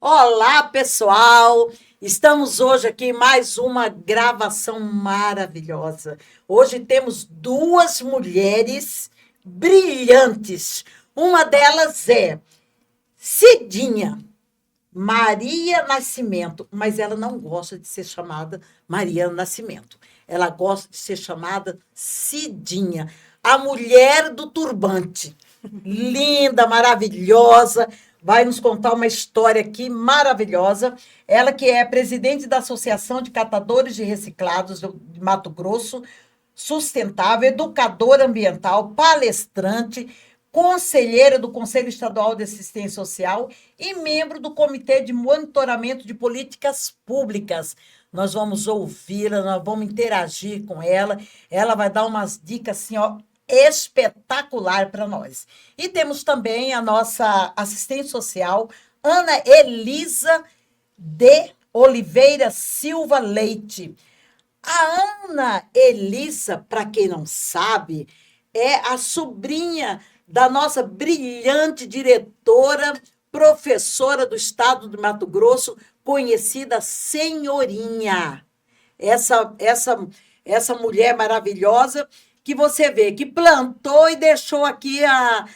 Olá, pessoal! Estamos hoje aqui em mais uma gravação maravilhosa. Hoje temos duas mulheres brilhantes. Uma delas é Cidinha, Maria Nascimento, mas ela não gosta de ser chamada Maria Nascimento. Ela gosta de ser chamada Cidinha, a mulher do turbante. Linda, maravilhosa, vai nos contar uma história aqui maravilhosa. Ela que é presidente da Associação de Catadores de Reciclados de Mato Grosso, sustentável, educadora ambiental, palestrante, conselheira do Conselho Estadual de Assistência Social e membro do Comitê de Monitoramento de Políticas Públicas. Nós vamos ouvi-la, nós vamos interagir com ela. Ela vai dar umas dicas assim, ó, espetacular para nós. E temos também a nossa assistente social, Ana Elisa de Oliveira Silva Leite. A Ana Elisa, para quem não sabe, é a sobrinha da nossa brilhante diretora, professora do estado de Mato Grosso, conhecida Senhorinha. Essa mulher maravilhosa que você vê, que plantou e deixou aqui a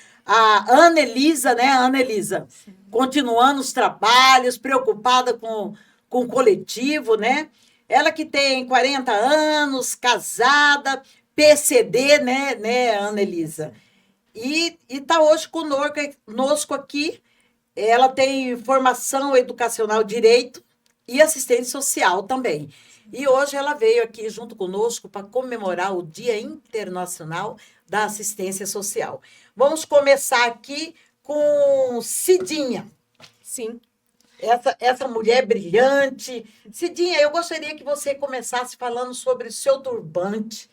Ana Elisa, né, Ana Elisa? Sim. Continuando os trabalhos, preocupada com o coletivo, né? Ela que tem 40 anos, casada, PCD, né, Ana Elisa? E está hoje conosco aqui. Ela tem formação educacional, direito e assistente social também. E hoje ela veio aqui junto conosco para comemorar o Dia Internacional da Assistência Social. Vamos começar aqui com Cidinha. Sim. Essa mulher brilhante. Cidinha, eu gostaria que você começasse falando sobre o seu turbante.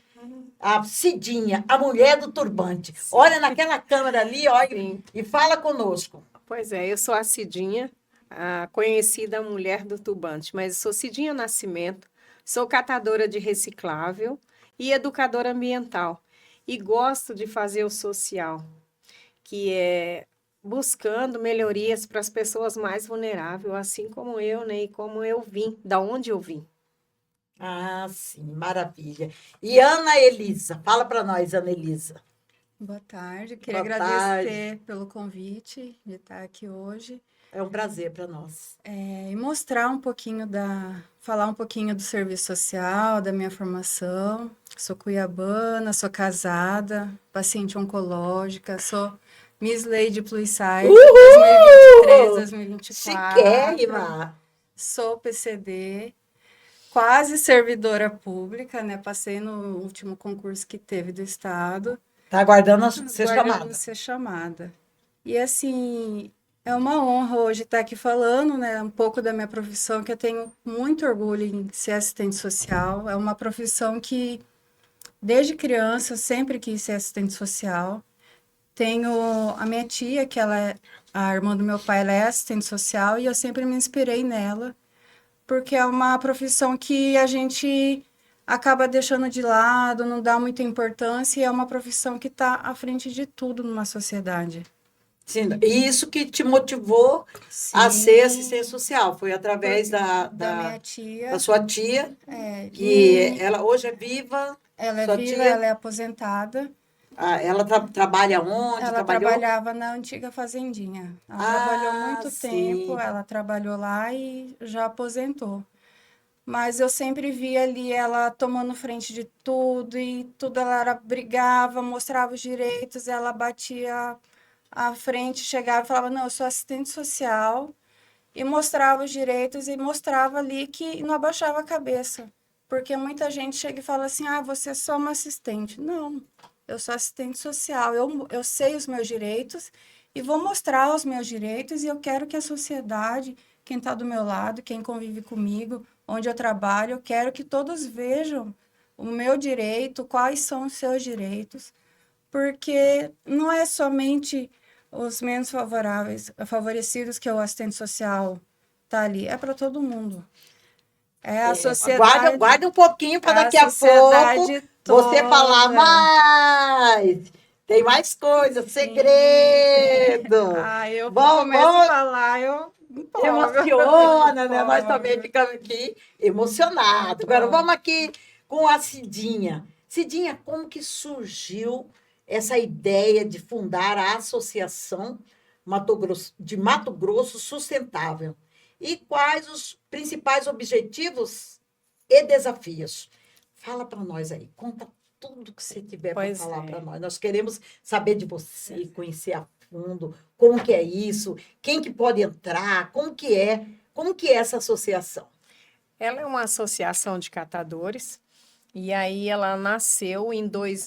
A Cidinha, a mulher do turbante. Sim. Olha naquela câmera ali, olha, e fala conosco. Pois é, eu sou a Cidinha, a conhecida mulher do turbante, mas eu sou Cidinha Nascimento, sou catadora de reciclável e educadora ambiental. E gosto de fazer o social, que é buscando melhorias para as pessoas mais vulneráveis, assim como eu, né? E como eu vim, da onde eu vim. Ah, sim, maravilha. E Ana Elisa, fala para nós, Ana Elisa. Boa tarde, queria agradecer pelo convite de estar aqui hoje. É um prazer para nós. E mostrar um pouquinho falar um pouquinho do serviço social, da minha formação. Sou cuiabana, sou casada, paciente oncológica, sou Miss Lady Plus Size 2023, 2024. Chiquérrima! Sou PCD. Quase servidora pública, né? Passei no último concurso que teve do Estado. Está aguardando ser chamada. Aguardando ser chamada. E, assim, é uma honra hoje estar aqui falando, né? Um pouco da minha profissão, que eu tenho muito orgulho em ser assistente social. É uma profissão que, desde criança, eu sempre quis ser assistente social. Tenho a minha tia, que ela é a irmã do meu pai, ela é assistente social, e eu sempre me inspirei nela, porque é uma profissão que a gente acaba deixando de lado, não dá muita importância, e é uma profissão que está à frente de tudo numa sociedade. Sim, e isso que te motivou a ser assistente social, foi através da minha tia. Da sua tia, que ela hoje é viva. Ela é viva, ela é aposentada. Ela trabalha onde? Ela trabalhava na antiga fazendinha. Ela trabalhou muito tempo, ela trabalhou lá e já aposentou. Mas eu sempre via ali ela tomando frente de tudo, e tudo ela brigava, mostrava os direitos, ela batia à frente, chegava e falava, não, eu sou assistente social, e mostrava os direitos e mostrava ali que não abaixava a cabeça. Porque muita gente chega e fala assim, você é só uma assistente. Não. Eu sou assistente social, eu sei os meus direitos e vou mostrar os meus direitos, e eu quero que a sociedade, quem está do meu lado, quem convive comigo, onde eu trabalho, eu quero que todos vejam o meu direito, quais são os seus direitos, porque não é somente os menos favorecidos que o assistente social está ali, é para todo mundo. É a sociedade. Guarda um pouquinho para daqui a pouco você falar mais. Tem mais coisa, segredo. Eu começo a falar, eu Emociona, né? Nós Empolga. também ficamos aqui emocionados. Agora vamos aqui com a Cidinha. Cidinha, como que surgiu essa ideia de fundar a Associação de Mato Grosso Sustentável? E quais os principais objetivos e desafios? Fala para nós aí, conta tudo que você tiver para Pois falar é. para nós. Nós queremos saber de você, conhecer a fundo, como que é isso, quem que pode entrar, como que é essa associação? Ela é uma associação de catadores e aí ela nasceu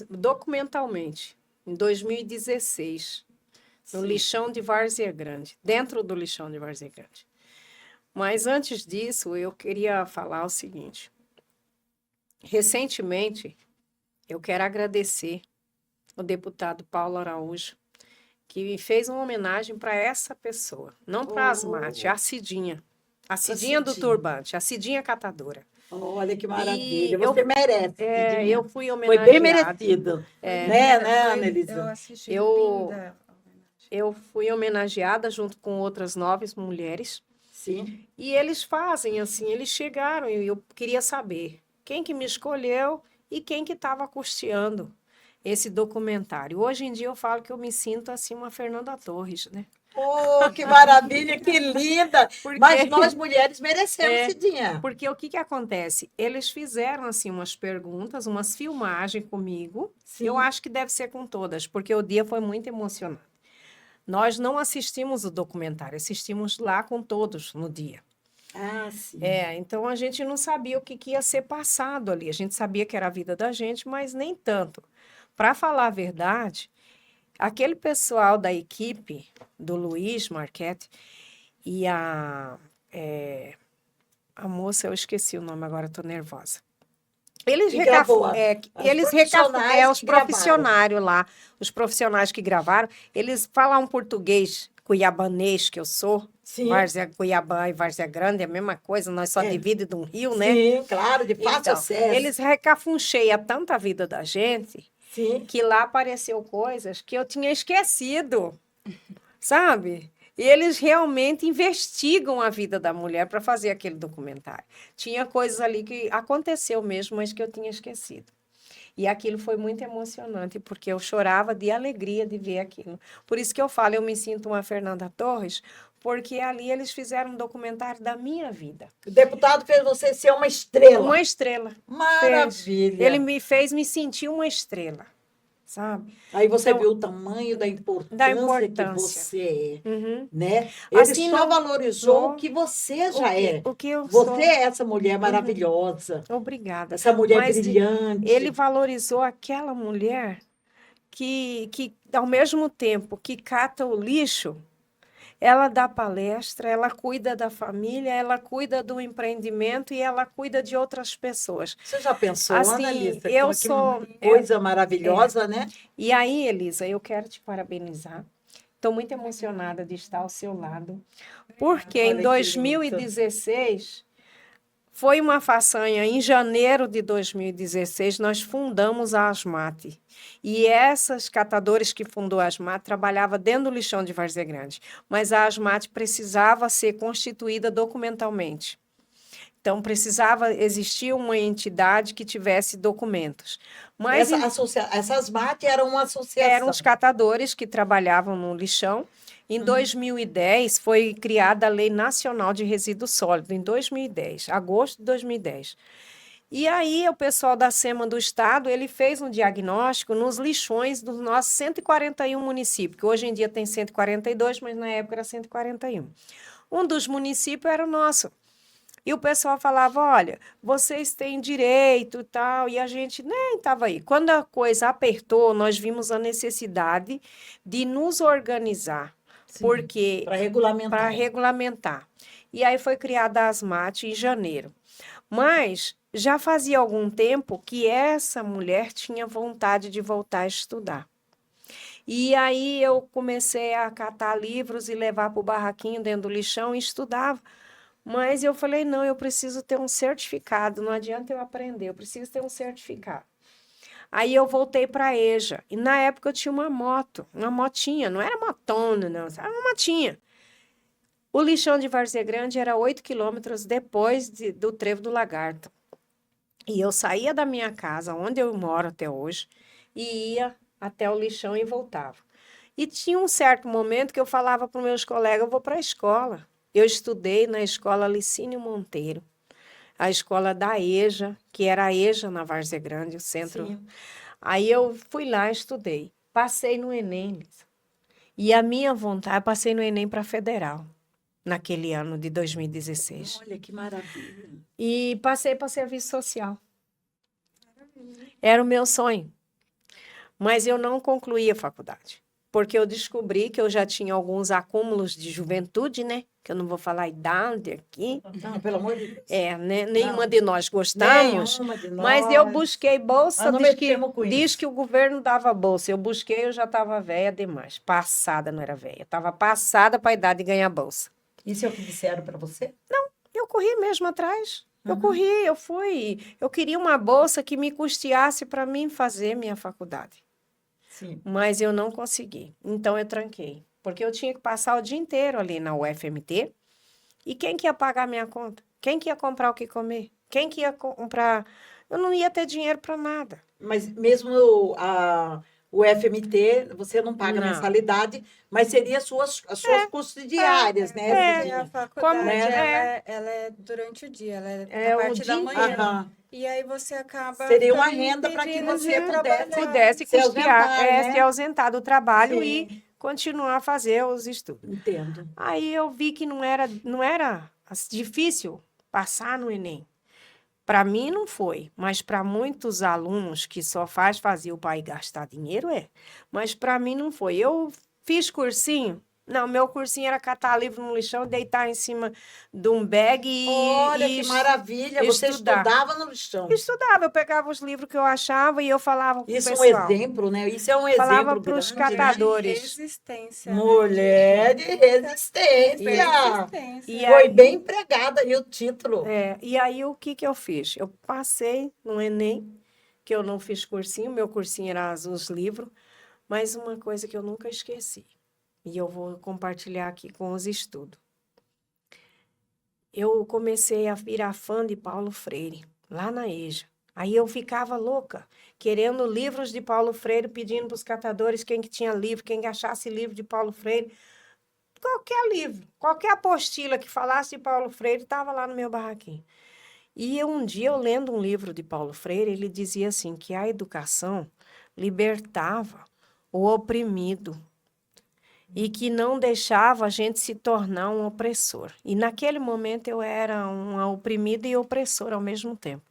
documentalmente, em 2016, no Sim. lixão de Várzea Grande, dentro do lixão de Várzea Grande. Mas antes disso, eu queria falar o seguinte. Recentemente, eu quero agradecer o deputado Paulo Araújo, que fez uma homenagem para essa pessoa, não para a Asmate, a Cidinha. A Cidinha do Cidinha. Turbante, a Cidinha catadora. Olha que maravilha, E você merece, Cidinha. eu fui Foi homenageada. bem merecido, né, Eu Annelisa? assisti Eu- linda. Eu fui homenageada junto com outras 9 mulheres. Sim. E eles fazem assim, eles chegaram e eu queria saber quem que me escolheu e quem que estava custeando esse documentário. Hoje em dia eu falo que eu me sinto assim uma Fernanda Torres, né? Oh, que maravilha, que linda! Porque- Mas nós mulheres merecemos, É, Cidinha. Porque o que que acontece? Eles fizeram assim umas perguntas, umas filmagens comigo. Sim. Eu acho que deve ser com todas, porque o dia foi muito emocionante. Nós não assistimos o documentário, assistimos lá com todos no dia. Ah, sim. Então a gente não sabia o que, que ia ser passado ali. A gente sabia que era a vida da gente, mas nem tanto. Para falar a verdade, aquele pessoal da equipe do Luiz Marquete e a moça, eu esqueci o nome agora, estou nervosa. Eles Que gravou os profissionais lá, os profissionais que gravaram, eles falam um português cuiabanês, que eu sou, Sim. Várzea Cuiabá e Várzea Grande, é a mesma coisa, nós só dividimos de um rio, né? Sim, claro, de fácil Então, acesso. eles recafuncheiam tanto a vida da gente, Sim. que lá apareceu coisas que eu tinha esquecido, sabe? E eles realmente investigam a vida da mulher para fazer aquele documentário. Tinha coisas ali que aconteceu mesmo, mas que eu tinha esquecido. E aquilo foi muito emocionante, porque eu chorava de alegria de ver aquilo. Por isso que eu falo, eu me sinto uma Fernanda Torres, porque ali eles fizeram um documentário da minha vida. O deputado fez você ser uma estrela. Uma estrela. Maravilha. Ele me fez me sentir uma estrela, sabe? Aí você Então, viu o tamanho da importância, que você é, Uhum. né? Ele Assim, só não- valorizou não- o que você já é. O que eu Você sou. é essa mulher maravilhosa, Obrigada. essa mulher Mas brilhante. ele valorizou aquela mulher que, ao mesmo tempo que cata o lixo, ela dá palestra, ela cuida da família, ela cuida do empreendimento e ela cuida de outras pessoas. Você já pensou, Assim, Annalisa? eu Que sou- coisa maravilhosa, né? E aí, Elisa, eu quero te parabenizar. Estou muito emocionada de estar ao seu lado, porque Olha em que 2016 foi uma façanha. Em janeiro de 2016, nós fundamos a Asmate. E essas catadores que fundou a Asmate trabalhavam dentro do lixão de Várzea Grande. Mas a Asmate precisava ser constituída documentalmente. Então, precisava existir uma entidade que tivesse documentos. Mas Essas MAT eram uma associação. eram os catadores que trabalhavam no lixão. Em 2010, foi criada a Lei Nacional de Resíduos Sólidos, em 2010, agosto de 2010. E aí, o pessoal da SEMA do Estado, ele fez um diagnóstico nos lixões dos nossos 141 municípios, que hoje em dia tem 142, mas na época era 141. Um dos municípios era o nosso. E o pessoal falava, olha, vocês têm direito e tal, e a gente nem estava aí. Quando a coisa apertou, nós vimos a necessidade de nos organizar, porque para regulamentar. E aí foi criada a Asmate em janeiro. Mas já fazia algum tempo que essa mulher tinha vontade de voltar a estudar. E aí eu comecei a catar livros e levar para o barraquinho dentro do lixão e estudava. Mas eu falei, não, eu preciso ter um certificado, não adianta eu aprender, eu preciso ter um certificado. Aí eu voltei para a EJA, e na época eu tinha uma motinha, não era motona, não, era uma motinha. O lixão de Várzea Grande era 8 quilômetros depois do Trevo do Lagarto. E eu saía da minha casa, onde eu moro até hoje, e ia até o lixão e voltava. E tinha um certo momento que eu falava para os meus colegas, eu vou para a escola. Eu estudei na escola Licínio Monteiro, a escola da EJA, que era a EJA na Várzea Grande, o centro. Sim. Aí eu fui lá, estudei. Passei no Enem, Lisa. E a minha vontade, passei no Enem para Federal, naquele ano de 2016. Olha que maravilha. E passei para serviço social. Era o meu sonho. Mas eu não concluí a faculdade. Porque eu descobri que eu já tinha alguns acúmulos de juventude, né? Que eu não vou falar a idade aqui. Não, pelo amor de Deus. Né? Nenhuma de nós Nenhuma gostamos. de nós. Mas eu busquei bolsa, Nós não mexemos com diz isso. que o governo dava bolsa. Eu busquei, eu já estava velha demais. Passada, não era velha. Estava passada para a idade de ganhar bolsa. Isso é o que disseram para você? Eu corri mesmo atrás. Eu corri, eu fui. Eu queria uma bolsa que me custeasse para mim fazer minha faculdade. Sim. Mas eu não consegui. Então eu tranquei. Porque eu tinha que passar o dia inteiro ali na UFMT. E quem que ia pagar minha conta? Quem que ia comprar o que comer? Quem que ia comprar? Eu não ia ter dinheiro para nada. Mas mesmo o FMT, você não paga Não. mensalidade, mas seria as suas custos diárias, né? Porque a Cidinha? faculdade, Como, né? ela é durante o dia, ela É a o partir da dia manhã. Aham. E aí você acaba Seria uma ficando renda para que impedindo você de pudesse Pudesse se custear, ausentar, né? se ausentar do trabalho Sim. e continuar a fazer os estudos. Entendo. Aí eu vi que não era difícil passar no Enem. Para mim não foi, mas para muitos alunos que só fazer o pai gastar dinheiro, Mas para mim não foi. Eu fiz cursinho. Não, meu cursinho era catar livro no lixão, deitar em cima de um bag Olha e que maravilha, você estudar. estudava no lixão. Estudava, eu pegava os livros que eu achava e eu falava com o Isso é um pessoal. exemplo, né? Isso é um Falava exemplo para os grande, né? catadores. Resistência. Né? Mulher de resistência. Resistência. Foi bem empregada aí o título. E aí, o que eu fiz? Eu passei no Enem, que eu não fiz cursinho, meu cursinho era os livros, mas uma coisa que eu nunca esqueci, e eu vou compartilhar aqui com os estudos. Eu comecei a virar fã de Paulo Freire, lá na EJA. Aí eu ficava louca, querendo livros de Paulo Freire, pedindo para os catadores quem que tinha livro, quem achasse livro de Paulo Freire. Qualquer livro, qualquer apostila que falasse de Paulo Freire estava lá no meu barraquinho. E um dia, eu lendo um livro de Paulo Freire, ele dizia assim, que a educação libertava o oprimido e que não deixava a gente se tornar um opressor. E naquele momento eu era uma oprimida e opressora ao mesmo tempo.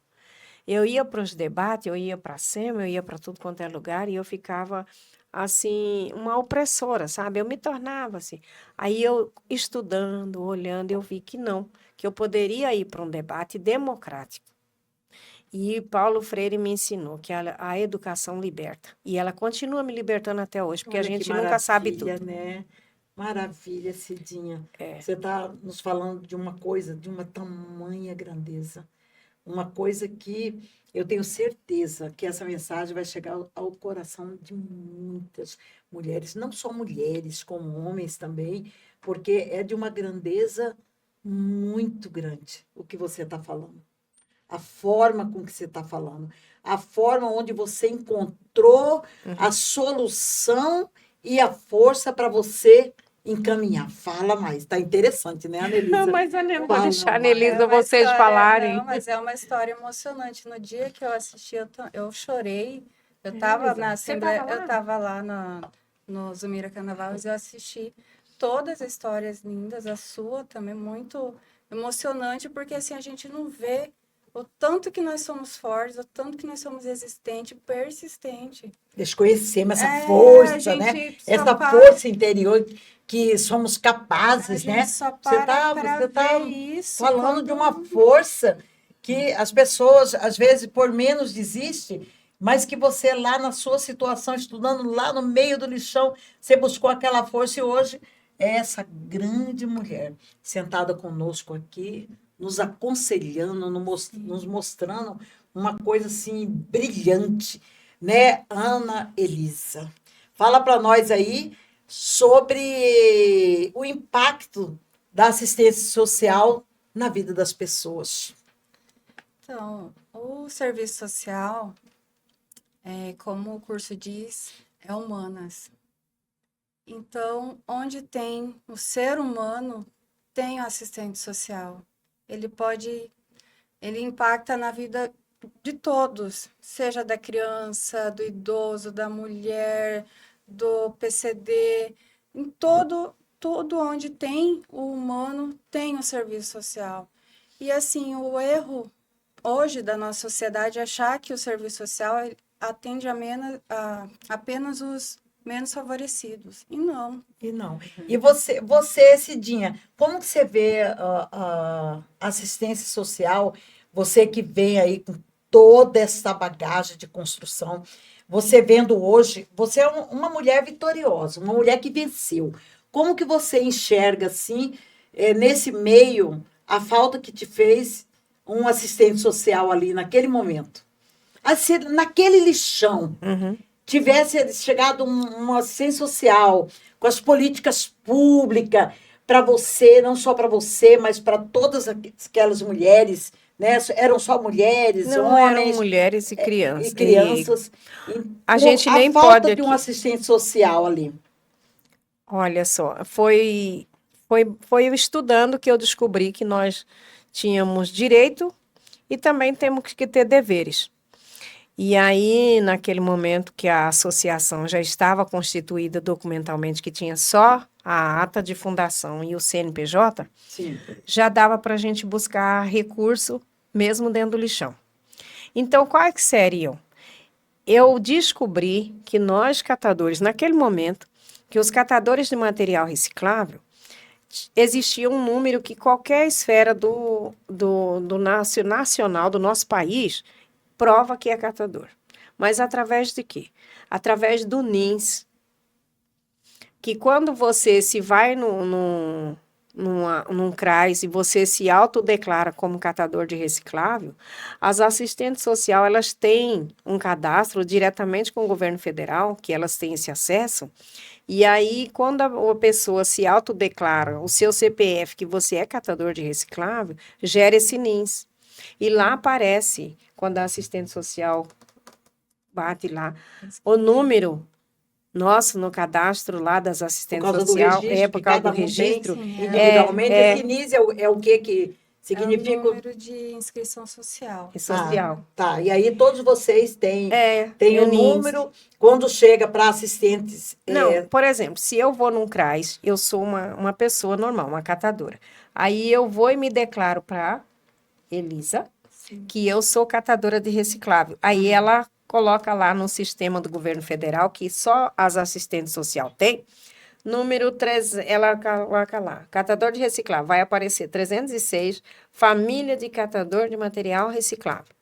Eu ia para os debates, eu ia para a SEMA, eu ia para tudo quanto é lugar e eu ficava assim, uma opressora, sabe? Eu me tornava assim. Aí eu, estudando, olhando, eu vi que não, que eu poderia ir para um debate democrático. E Paulo Freire me ensinou que a educação liberta. E ela continua me libertando até hoje, porque Olha a gente que nunca sabe maravilha, tudo. né? Maravilha, Cidinha. É. Você está nos falando de uma coisa, de uma tamanha grandeza. Uma coisa que eu tenho certeza que essa mensagem vai chegar ao coração de muitas mulheres, não só mulheres, como homens também, porque é de uma grandeza muito grande o que você está falando. A forma com que você está falando, a forma onde você encontrou a solução e a força para você encaminhar. Fala mais, está interessante, né, Anelisa? Mas eu não vou Fala deixar, mais. Anelisa, É uma vocês história- falarem. Não, mas é uma história emocionante. No dia que eu assisti, eu chorei. Eu estava Elisa, na você Assembleia, tava lá? eu estava lá no Zumira Carnaval e eu assisti todas as histórias lindas, a sua também, muito emocionante, porque assim, a gente não vê o tanto que nós somos fortes, o tanto que nós somos resistentes, persistentes. Desconhecemos essa a força, né? gente só Essa para- força interior que somos A capazes, gente né? só Você para tá ver isso falando de uma quando- força que as pessoas, às vezes, por menos desistem, mas que você lá na sua situação, estudando lá no meio do lixão, você buscou aquela força e hoje é essa grande mulher sentada conosco aqui, nos aconselhando, nos mostrando uma coisa assim brilhante, né, Ana Elisa? Fala para nós aí sobre o impacto da assistência social na vida das pessoas? Então, o serviço social, como o curso diz, é humanas. Então, onde tem o ser humano, tem o assistente social. Ele impacta na vida de todos, seja da criança, do idoso, da mulher, do PCD, em todo onde tem o humano, tem o serviço social. E assim, o erro hoje da nossa sociedade é achar que o serviço social atende apenas os menos favorecidos. E não. E não. E você, Cidinha, como que você vê a assistência social, você que vem aí com toda essa bagagem de construção, você vendo hoje, você é uma mulher vitoriosa, uma mulher que venceu. Como que você enxerga, assim, nesse meio, a falta que te fez um assistente social ali naquele momento? Assim, naquele lixão, tivesse chegado uma assistência social com as políticas públicas para você, não só para você, mas para todas aquelas mulheres, né? Eram só mulheres, Não eram homens mulheres e e crianças. crianças. A gente A nem falta pode de um aqui. assistente social ali. Olha só, foi eu estudando que eu descobri que nós tínhamos direito e também temos que ter deveres. E aí, naquele momento que a associação já estava constituída documentalmente, que tinha só a ata de fundação e o CNPJ, Sim. já dava para a gente buscar recurso mesmo dentro do lixão. Então, quais que seriam? Eu descobri que nós, catadores, naquele momento, que os catadores de material reciclável, existia um número que qualquer esfera do nacional do nosso país prova que é catador. Mas através de quê? Através do NINS, que quando você se vai num CRAS e você se autodeclara como catador de reciclável, as assistentes sociais, elas têm um cadastro diretamente com o governo federal, que elas têm esse acesso, e aí, quando a pessoa se autodeclara o seu CPF, que você é catador de reciclável, gera esse NINS. E lá aparece, quando a assistente social bate lá, o número nosso no cadastro lá das Por assistentes causa do sociais, registro, por que causa do cada um tem registro, Sim, individualmente. Esse NIS é o que é o significa? número de inscrição social. é social. Tá. E aí todos vocês têm É o o NINS. número, quando chega para assistentes. Não, por exemplo, se eu vou num CRAS, eu sou uma pessoa normal, uma catadora. Aí eu vou e me declaro para Elisa, Sim. que eu sou catadora de reciclável. Aí ela coloca lá no sistema do governo federal, que só as assistentes sociais têm, número 3, ela coloca lá, catador de reciclável, vai aparecer 306, família de catador de material reciclável.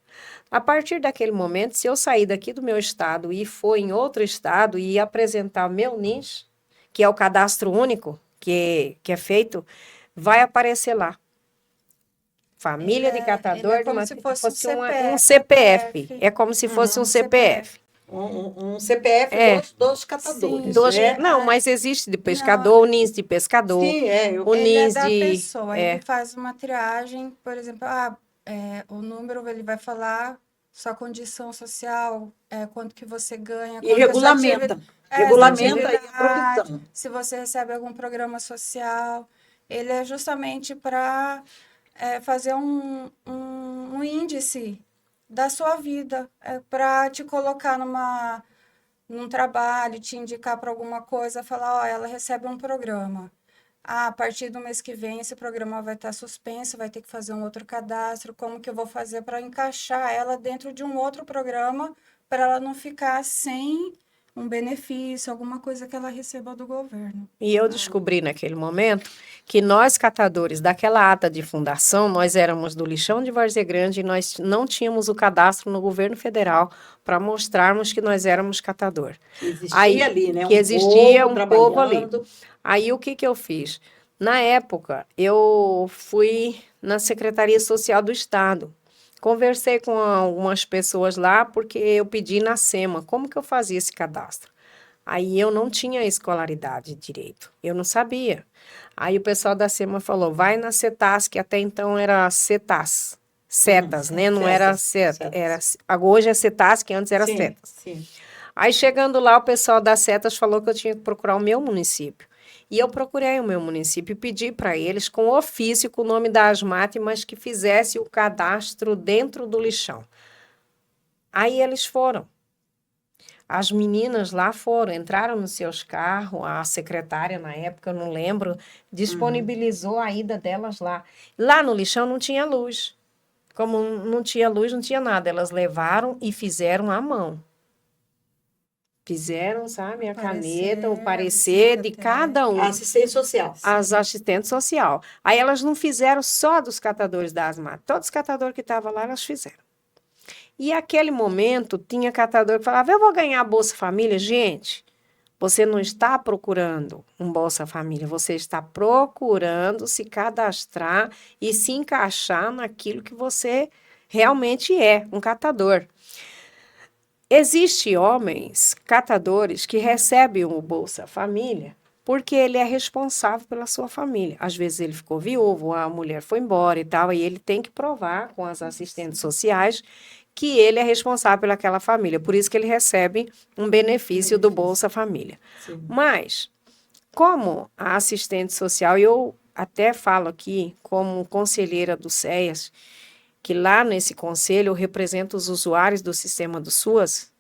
A partir daquele momento, se eu sair daqui do meu estado e for em outro estado e apresentar o meu NIS, que é o cadastro único que é feito, vai aparecer lá. Família de catador Ele é de como se material. fosse Um CPF. CPF. É como se fosse um CPF. Um CPF É. dos catadores, Sim, né? Não, mas existe de Não, pescador, o NIS de pescador, Sim, o ele é NIS da de... pessoa, ele faz uma triagem, por exemplo, o número ele vai falar sua condição social, quanto que você ganha, E quanto que é sua regulamenta. sua Regulamenta aí a atividade, profissão. se você recebe algum programa social. Ele é justamente para fazer um índice da sua vida, para te colocar num trabalho, te indicar para alguma coisa, falar, ó, ela recebe um programa. A partir do mês que vem, esse programa vai estar suspenso, vai ter que fazer um outro cadastro. Como que eu vou fazer para encaixar ela dentro de um outro programa, para ela não ficar sem um benefício, alguma coisa que ela receba do governo. E eu descobri naquele momento que nós, catadores daquela ata de fundação, nós éramos do lixão de Várzea Grande e nós não tínhamos o cadastro no governo federal para mostrarmos que nós éramos catador. Existia ali, né? Que Um existia povo um povo ali. trabalhando. Aí o que eu fiz? Na época, eu fui na Secretaria Social do Estado. Conversei com algumas pessoas lá porque eu pedi na SEMA como que eu fazia esse cadastro. Aí eu não tinha escolaridade direito, eu não sabia. Aí o pessoal da SEMA falou, vai na CETAS, que até então era CETAS, setas, né? Não era seta, era, hoje é CETAS, que antes era Sim, setas. sim. Aí chegando lá, o pessoal das setas falou que eu tinha que procurar o meu município. E eu procurei o meu município e pedi para eles, com ofício, com o nome da ASMAT, mas que fizesse o cadastro dentro do lixão. Aí eles foram. As meninas lá foram, entraram nos seus carros, a secretária na época, eu não lembro, disponibilizou a ida delas lá. Lá no lixão não tinha luz. Como não tinha luz, não tinha nada. Elas levaram e fizeram à mão. Fizeram, sabe, a caneta, o parecer de cada um. Assistente social. As assistentes social. Aí elas não fizeram só dos catadores da ASMAT. Todos os catadores que estavam lá, elas fizeram. E aquele momento, tinha catador que falava, eu vou ganhar Bolsa Família. Gente, você não está procurando um Bolsa Família, você está procurando se cadastrar e se encaixar naquilo que você realmente é, um catador. Existem homens catadores que recebem o Bolsa Família porque ele é responsável pela sua família. Às vezes ele ficou viúvo, a mulher foi embora e tal, e ele tem que provar com as assistentes sociais que ele é responsável pelaquela família. Por isso que ele recebe um benefício do Bolsa Família. Sim. Mas, como a assistente social, eu até falo aqui como conselheira do SEAS, que lá nesse conselho eu represento os usuários do sistema do SUAS,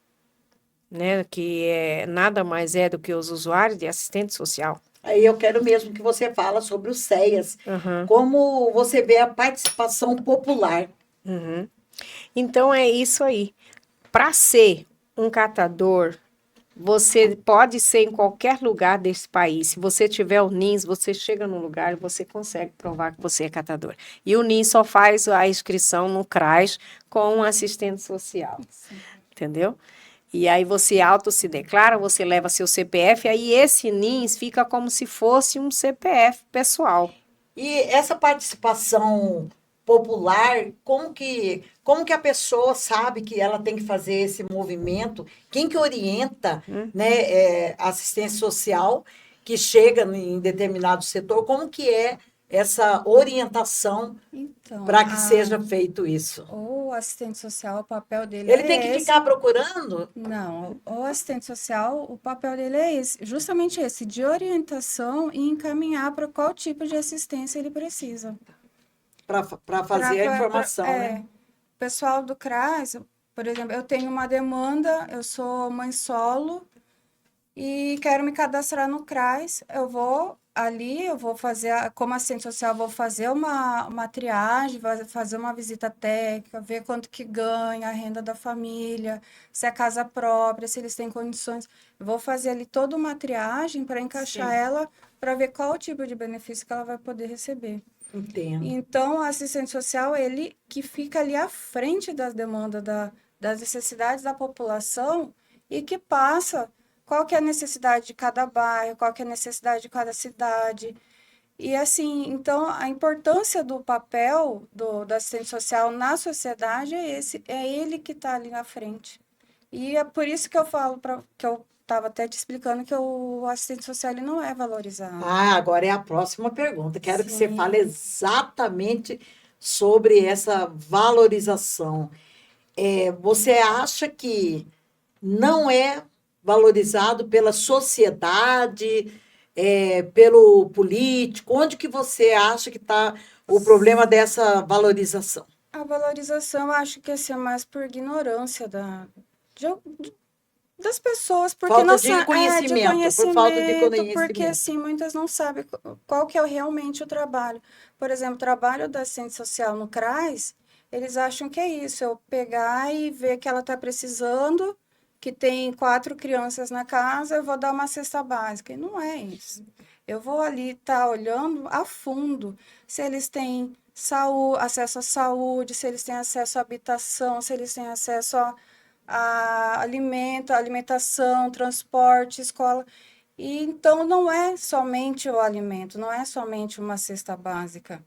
né, que nada mais é do que os usuários de assistente social. Aí eu quero mesmo que você fala sobre os CEAs, como você vê a participação popular. Então, é isso aí. Para ser um catador, você pode ser em qualquer lugar desse país. Se você tiver o NINS, você chega num lugar e você consegue provar que você é catador. E o NINS só faz a inscrição no CRAS com um assistente social. Sim. Entendeu? E aí você se declara, você leva seu CPF, aí esse NINS fica como se fosse um CPF pessoal. E essa participação popular, como que a pessoa sabe que ela tem que fazer esse movimento? Quem que orienta, né, a assistência social que chega em determinado setor? Como que é essa orientação para que seja feito isso? O assistente social, o papel dele Ele tem que ficar procurando? Não, o assistente social, o papel dele é esse, justamente esse, de orientação e encaminhar para qual tipo de assistência ele precisa. Para fazer a informação, né? O pessoal do CRAS, por exemplo, eu tenho uma demanda, eu sou mãe solo e quero me cadastrar no CRAS, eu vou fazer, como assistente social, vou fazer uma triagem, fazer uma visita técnica, ver quanto que ganha, a renda da família, se é casa própria, se eles têm condições. Eu vou fazer ali toda uma triagem para encaixar ela, para ver qual o tipo de benefício que ela vai poder receber. Entendo. Então, o assistente social, ele que fica ali à frente das demandas, das necessidades da população e que passa qual que é a necessidade de cada bairro, qual que é a necessidade de cada cidade. E assim, então, a importância do papel do assistente social na sociedade é ele que está ali na frente. E é por isso que eu falo, que eu estava até te explicando que o assistente social ele não é valorizado. Agora é a próxima pergunta. Quero que você fale exatamente sobre essa valorização. Você acha que não é valorizado pela sociedade, pelo político? Onde que você acha que está o problema dessa valorização? A valorização, eu acho que é mais por ignorância das pessoas, porque falta não de conhecimento, por falta de conhecimento. Porque assim, muitas não sabem qual que é realmente o trabalho. Por exemplo, o trabalho da assistente social no CRAS, eles acham que é isso, eu pegar e ver que ela está precisando, que tem 4 crianças na casa, eu vou dar uma cesta básica. E não é isso. Eu vou ali estar olhando a fundo se eles têm acesso à saúde, se eles têm acesso à habitação, se eles têm acesso a alimentação, transporte, escola. E então não é somente o alimento, não é somente uma cesta básica.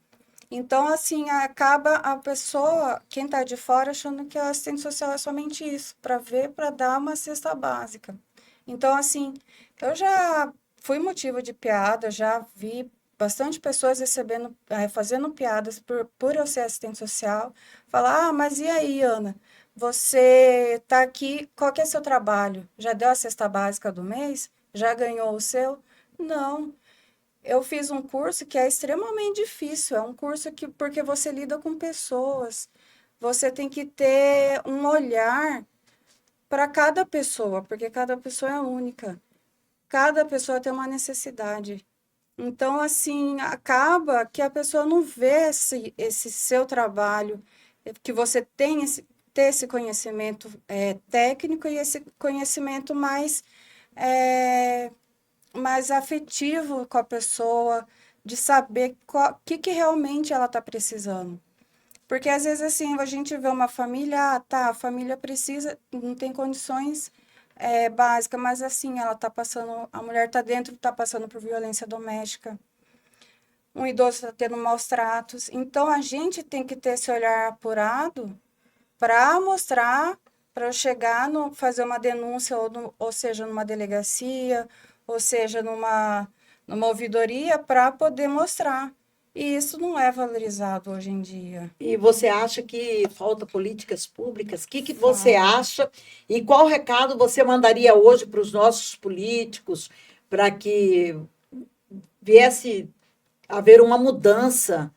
Então, assim, acaba a pessoa, quem está de fora, achando que o assistente social é somente isso, para dar uma cesta básica. Então, assim, eu já fui motivo de piada, já vi bastante pessoas recebendo, fazendo piadas por eu ser assistente social. Falar, mas e aí, Ana? Você está aqui, qual que é seu trabalho? Já deu a cesta básica do mês? Já ganhou o seu? Não. Eu fiz um curso que é extremamente difícil. É um curso que, porque você lida com pessoas, você tem que ter um olhar para cada pessoa, porque cada pessoa é única. Cada pessoa tem uma necessidade. Então, assim, acaba que a pessoa não vê esse seu trabalho, que você tem ter esse conhecimento técnico e esse conhecimento é, mais afetivo com a pessoa, de saber o que realmente ela está precisando. Porque às vezes assim, a gente vê uma família, tá, a família precisa, não tem condições básicas, mas assim, ela tá passando, a mulher tá dentro, tá passando por violência doméstica, um idoso está tendo maus tratos. Então a gente tem que ter esse olhar apurado para mostrar, para chegar no, fazer uma denúncia, ou seja, numa delegacia, ou seja, numa ouvidoria, para poder mostrar. E isso não é valorizado hoje em dia. E você acha que falta políticas públicas? O que, que você Falta. acha? E qual recado você mandaria hoje para os nossos políticos para que viesse haver uma mudança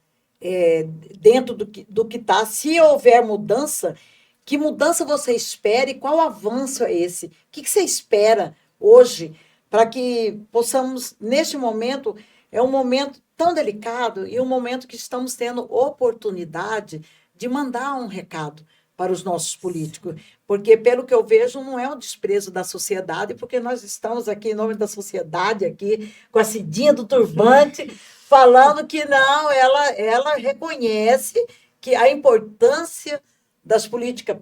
dentro do que está? Se houver mudança, que mudança você espera e qual avanço é esse? O que, que você espera hoje para que possamos, neste momento, é um momento tão delicado e um momento que estamos tendo oportunidade de mandar um recado para os nossos políticos, porque pelo que eu vejo não é um desprezo da sociedade, porque nós estamos aqui em nome da sociedade aqui com a Cidinha do turbante falando que não, ela reconhece que a importância das políticas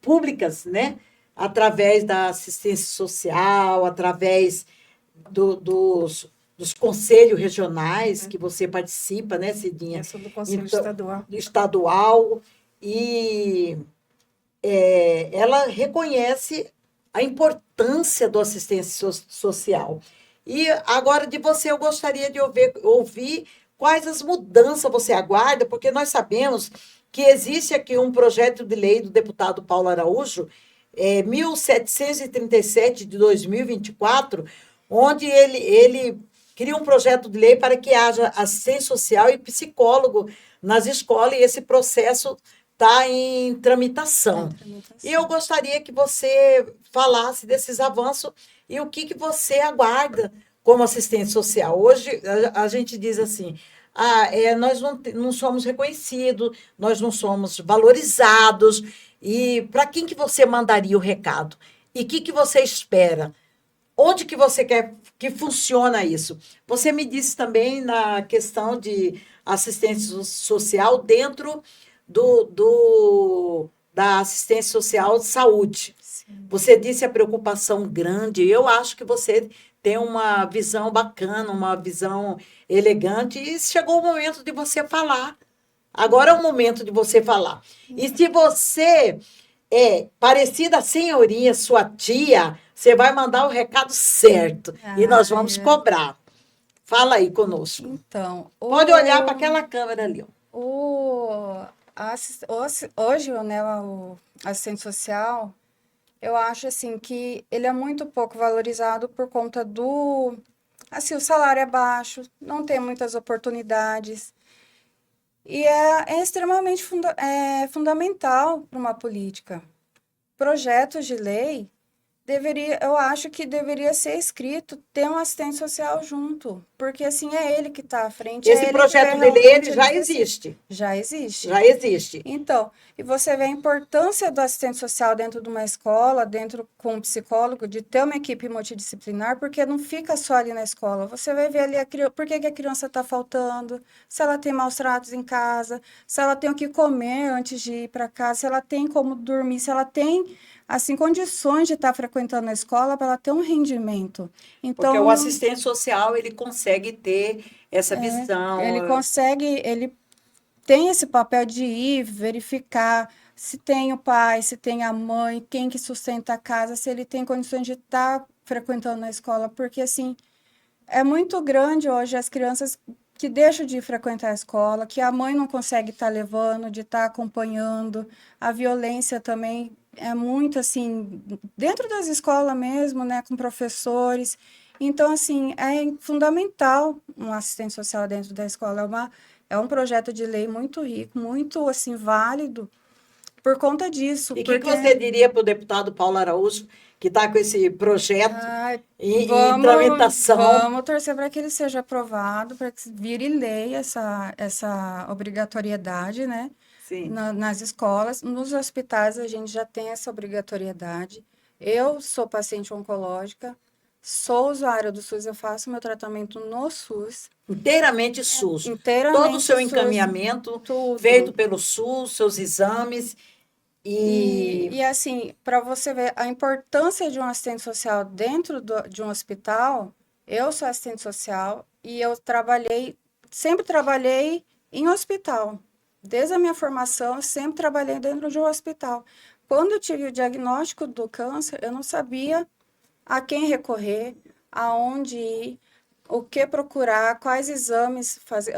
públicas, né, através da assistência social, através dos conselhos regionais que você participa, né, Cidinha? Eu sou do Conselho Então, Estadual. estadual, e ela reconhece a importância do assistência social. E agora de você eu gostaria de ouvir quais as mudanças você aguarda, porque nós sabemos que existe aqui um projeto de lei do deputado Paulo Araújo, 1737 de 2024, onde ele cria um projeto de lei para que haja assistência social e psicólogo nas escolas, e esse processo está em tramitação. E eu gostaria que você falasse desses avanços e o que você aguarda como assistente social. Hoje, a gente diz assim, nós não somos reconhecidos, nós não somos valorizados, e para quem que você mandaria o recado? E o que você espera? Onde que você quer que funciona isso? Você me disse também na questão de assistência social dentro da assistência social de saúde. Sim. Você disse a preocupação grande. Eu acho que você tem uma visão bacana, uma visão elegante, e chegou o momento de você falar. Agora é o momento de você falar. E se você é parecida a senhorinha, sua tia, você vai mandar o recado certo. E nós vamos cobrar. Fala aí conosco. Então, Pode olhar para aquela câmera ali. Ó. hoje, né, o assistente social, eu acho assim que ele é muito pouco valorizado por conta do, assim, o salário é baixo, não tem muitas oportunidades. E é extremamente fundamental para uma política. Projetos de lei eu acho que deveria ser escrito ter um assistente social junto, porque assim é ele que está à frente, é Esse ele que vê projeto de lei realmente ele a já necessidade. existe. Já existe. Já existe. Então, e você vê a importância do assistente social dentro de uma escola, dentro com um psicólogo, de ter uma equipe multidisciplinar, porque não fica só ali na escola. Você vai ver ali por que a criança está faltando, se ela tem maus tratos em casa, se ela tem o que comer antes de ir para casa, se ela tem como dormir, se ela tem assim condições de estar frequentando a escola para ela ter um rendimento. Porque o Então, assistente social ele consegue ter essa visão. ele tem esse papel de ir verificar se tem o pai, se tem a mãe, quem que sustenta a casa, se ele tem condições de estar frequentando a escola, porque, assim, é muito grande hoje as crianças que deixam de frequentar a escola, que a mãe não consegue estar levando, de estar acompanhando. A violência também é muito, assim, dentro das escolas mesmo, né, com professores. Então, assim, é fundamental um assistente social dentro da escola. É um projeto de lei muito rico, muito, assim, válido por conta disso, E o que porque... você diria para o deputado Paulo Araújo, que está com esse projeto Ai, em tramitação? vamos torcer para que ele seja aprovado, para que vire lei essa obrigatoriedade, né? Sim. Nas escolas, nos hospitais a gente já tem essa obrigatoriedade. Eu sou paciente oncológica, sou usuária do SUS, eu faço meu tratamento no SUS, Inteiramente SUS. Todo o inteiramente seu SUS, encaminhamento feito tudo. pelo SUS, seus exames e E assim, para você ver a importância de um assistente social dentro de um hospital, eu sou assistente social e eu sempre trabalhei em hospital. Desde a minha formação, eu sempre trabalhei dentro de um hospital. Quando eu tive o diagnóstico do câncer, eu não sabia a quem recorrer, aonde ir, o que procurar, quais exames fazer.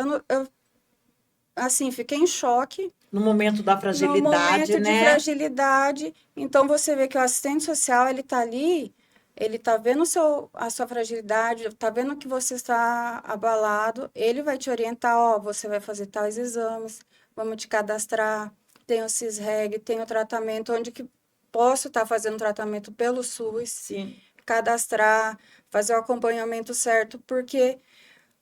Assim, fiquei em choque no momento da no fragilidade, momento de né? fragilidade. Então, você vê que o assistente social, ele está ali, ele está vendo a sua fragilidade, está vendo que você está abalado, ele vai te orientar, ó, você vai fazer tais exames, vamos te cadastrar, tem o CISREG, tem o tratamento, onde que posso estar fazendo tratamento pelo SUS, Sim. cadastrar, fazer o acompanhamento certo, porque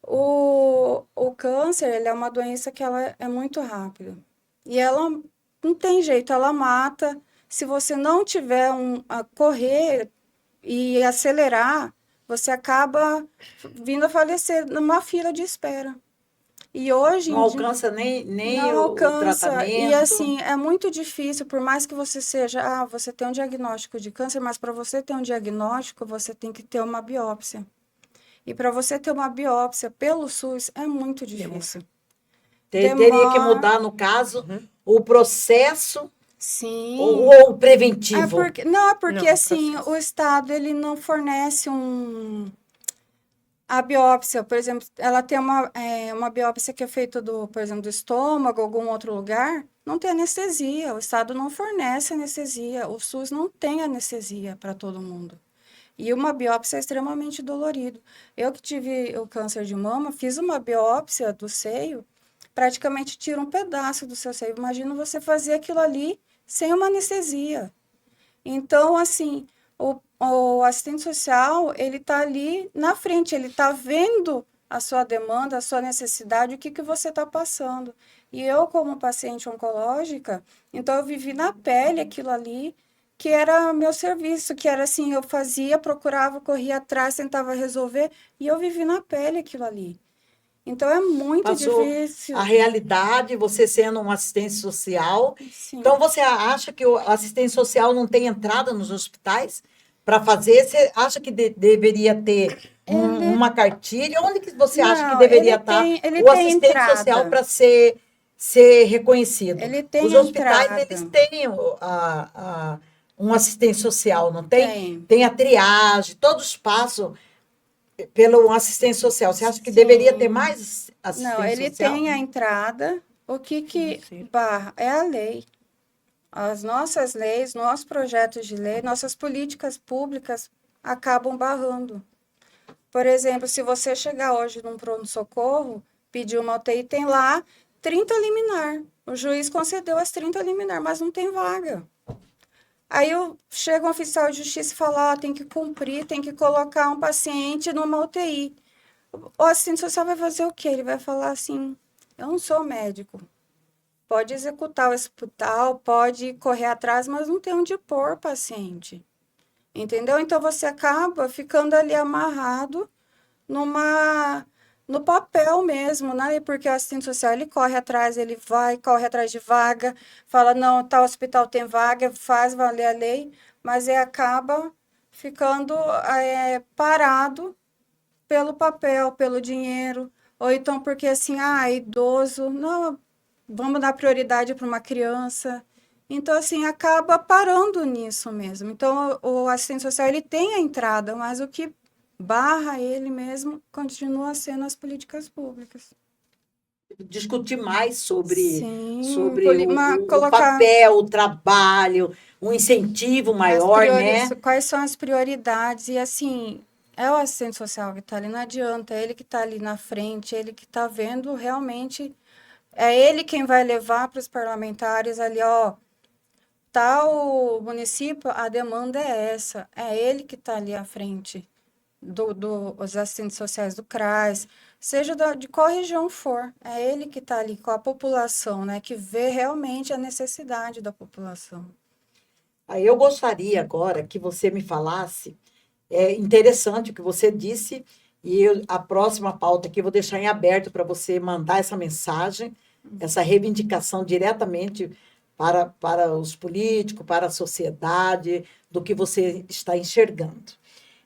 o câncer, ele é uma doença que ela é muito rápida. E ela não tem jeito, ela mata. Se você não tiver a correr e acelerar, você acaba vindo a falecer numa fila de espera. E hoje Não em dia alcança nem não o alcança. E tratamento. assim, é muito difícil, por mais que você seja, você tem um diagnóstico de câncer, mas para você ter um diagnóstico, você tem que ter uma biópsia. E para você ter uma biópsia pelo SUS é muito difícil. Teria que Demora, mudar, no caso, o processo sim. ou o preventivo. Não, é porque Não, o assim, o processo. Estado ele não fornece a biópsia, por exemplo, ela tem uma biópsia que é feita por exemplo, do estômago, algum outro lugar, não tem anestesia. O Estado não fornece anestesia. O SUS não tem anestesia para todo mundo. E uma biópsia é extremamente dolorido. Eu que tive o câncer de mama, fiz uma biópsia do seio, praticamente tira um pedaço do seu seio. Imagina você fazer aquilo ali sem uma anestesia. Então, assim, o assistente social, ele está ali na frente, ele está vendo a sua demanda, a sua necessidade, o que você está passando. E eu, como paciente oncológica, então eu vivi na pele aquilo ali, que era meu serviço, que era assim, eu fazia, procurava, corria atrás, tentava resolver, e eu vivi na pele aquilo ali. Então é muito Passou a difícil. realidade, você sendo um assistente social. Então, Sim. você acha que o assistente social não tem entrada nos hospitais para fazer? Você acha que deveria ter Ele uma cartilha? Onde que você acha que não, deveria estar ele o tem assistente social entrada. para ser reconhecido? Ele tem Os hospitais, entrada. eles têm um assistente social, não tem? Tem. Tem a triagem, todos passam pelo assistente social. Você acha que deveria ter Sim. mais Não, assistente ele social? tem a entrada. O que Sim. barra é a lei. As nossas leis, nossos projetos de lei, nossas políticas públicas acabam barrando. Por exemplo, se você chegar hoje num pronto-socorro, pedir uma UTI, tem lá 30 liminar. O juiz concedeu as 30 liminar, mas não tem vaga. Aí chega um oficial de justiça e fala, tem que cumprir, tem que colocar um paciente numa UTI. O assistente social vai fazer o quê? Ele vai falar assim, eu não sou médico. Pode executar o hospital, pode correr atrás, mas não tem onde pôr o paciente. Entendeu? Então, você acaba ficando ali amarrado numa no papel mesmo, né? Porque o assistente social, ele corre atrás, ele vai, corre atrás de vaga, fala, não, tal hospital tem vaga, faz valer a lei, mas ele acaba ficando parado pelo papel, pelo dinheiro, ou então porque assim, idoso, não, vamos dar prioridade para uma criança. Então, assim, acaba parando nisso mesmo. Então, o assistente social, ele tem a entrada, mas o que barra ele mesmo continua sendo as políticas públicas. Discutir mais Sim, sobre o colocar papel, o trabalho, um incentivo maior, né? quais são as prioridades. E, assim, é o assistente social que está ali, não adianta, é ele que está ali na frente, ele que está vendo realmente, é ele quem vai levar para os parlamentares ali, ó, tal município, a demanda é essa. É ele que está ali à frente os assistentes sociais do CRAS, seja de qual região for. É ele que está ali com a população, né? Que vê realmente a necessidade da população. Aí eu gostaria agora que você me falasse, é interessante o que você disse, e a próxima pauta aqui eu vou deixar em aberto para você mandar essa mensagem, essa reivindicação diretamente para os políticos, para a sociedade, do que você está enxergando.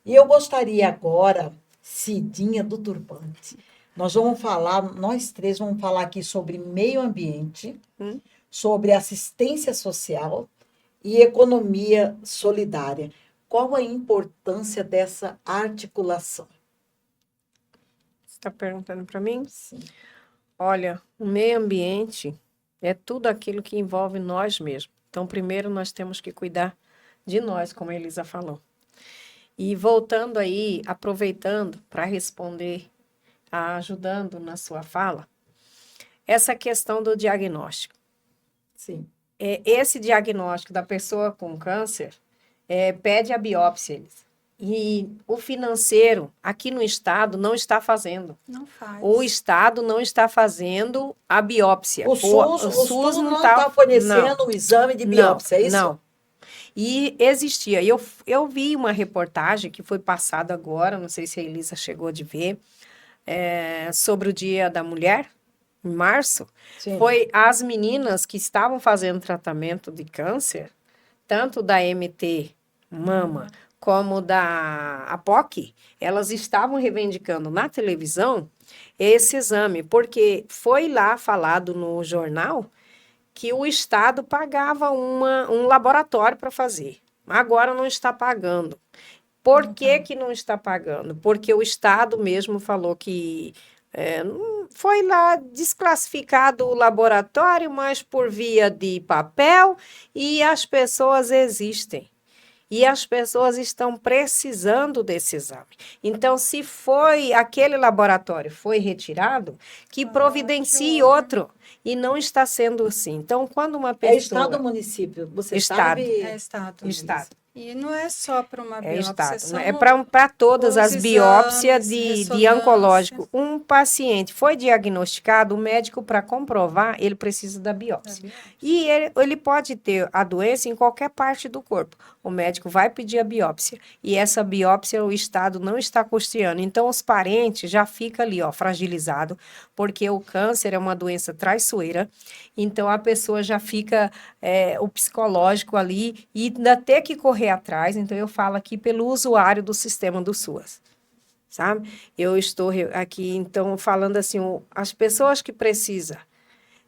E eu gostaria agora, Cidinha do Turbante, nós vamos falar, nós três vamos falar aqui sobre meio ambiente, sobre assistência social e economia solidária. Qual a importância dessa articulação? Você está perguntando para mim? Sim. Olha, o meio ambiente é tudo aquilo que envolve nós mesmos. Então, primeiro nós temos que cuidar de nós, como a Elisa falou. E voltando aí, aproveitando para responder, ajudando na sua fala, essa questão do diagnóstico. Sim. Esse diagnóstico da pessoa com câncer pede a biópsia, Elisa. E o financeiro, aqui no estado, não está fazendo. Não faz. O estado não está fazendo a biópsia. O SUS não está fornecendo o exame de biópsia, é isso? Não. E existia. Eu vi uma reportagem que foi passada agora, não sei se a Elisa chegou de ver, sobre o Dia da Mulher, em março. Sim. Foi as meninas que estavam fazendo tratamento de câncer, tanto da MT Mama como da APOC, elas estavam reivindicando na televisão esse exame, porque foi lá falado no jornal que o Estado pagava um laboratório para fazer. Agora não está pagando. Por que não está pagando? Porque o Estado mesmo falou que foi lá desclassificado o laboratório, mas por via de papel, e as pessoas existem. E as pessoas estão precisando desse exame. Então, se foi aquele laboratório foi retirado, que providencie outro. E não está sendo assim. Então, quando uma pessoa... É estado ou município? Você Estado. sabe? É estado. Estado. E não é só para uma biópsia. É para todas as biópsias de oncológico. Um paciente foi diagnosticado, o médico, para comprovar, ele precisa da biópsia. E ele pode ter a doença em qualquer parte do corpo. O médico vai pedir a biópsia. E essa biópsia o Estado não está custeando. Então, os parentes já ficam ali, ó, fragilizado, porque o câncer é uma doença traiçoeira. Então, a pessoa já fica o psicológico ali e ainda ter que correr atrás. Então, eu falo aqui pelo usuário do sistema do SUAS, sabe? Eu estou aqui, então, falando assim, as pessoas que precisam,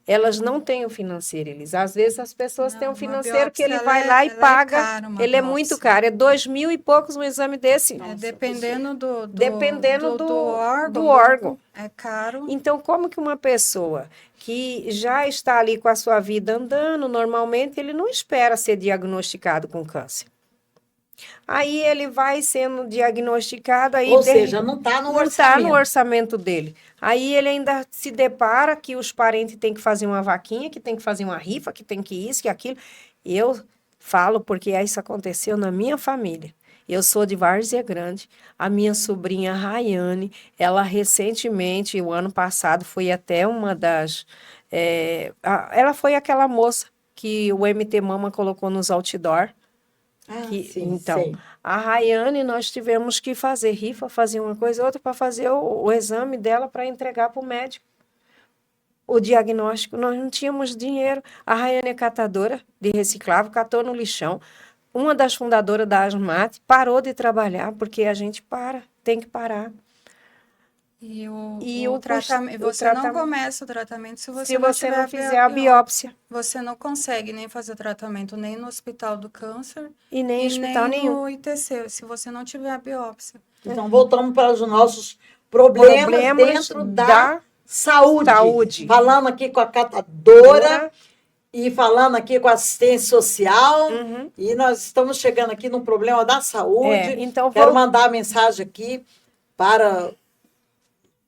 elas não têm o financeiro, eles. Às vezes, as pessoas têm um financeiro que ele vai lá e paga. Ele é muito caro, é 2.000 e poucos um exame desse. Dependendo do órgão. É caro. Então, como que uma pessoa que já está ali com a sua vida andando, normalmente, ele não espera ser diagnosticado com câncer. Aí ele vai sendo diagnosticado. Aí Ou seja, não está no orçamento. Não está no orçamento dele. Aí ele ainda se depara que os parentes têm que fazer uma vaquinha, que tem que fazer uma rifa, que tem que isso, que aquilo. Eu falo porque isso aconteceu na minha família. Eu sou de Várzea Grande. A minha sobrinha Rayane, ela recentemente, o ano passado, foi até uma das... ela foi aquela moça que o MT Mama colocou nos outdoor. Sim, então, sei. A Rayane, nós tivemos que fazer rifa, fazer uma coisa ou outra para fazer o exame dela para entregar para o médico. O diagnóstico, nós não tínhamos dinheiro. A Rayane é catadora de reciclável, catou no lixão. Uma das fundadoras da Asmate parou de trabalhar, porque a gente tem que parar. E E o o tratamento, o você não tratamento, começa o tratamento se você se não você tiver não a fizer a biópsia. biópsia, Você não consegue nem fazer o tratamento nem no Hospital do Câncer e nem em e hospital nem nenhum. no ITC, se você não tiver a biópsia. Então, voltamos para os nossos problemas Problemas dentro da da saúde. saúde. Falando aqui com a catadora Dora, e falando aqui com a assistência social. uhum. E nós estamos chegando aqui no problema da saúde. Então, Quero mandar a mensagem aqui para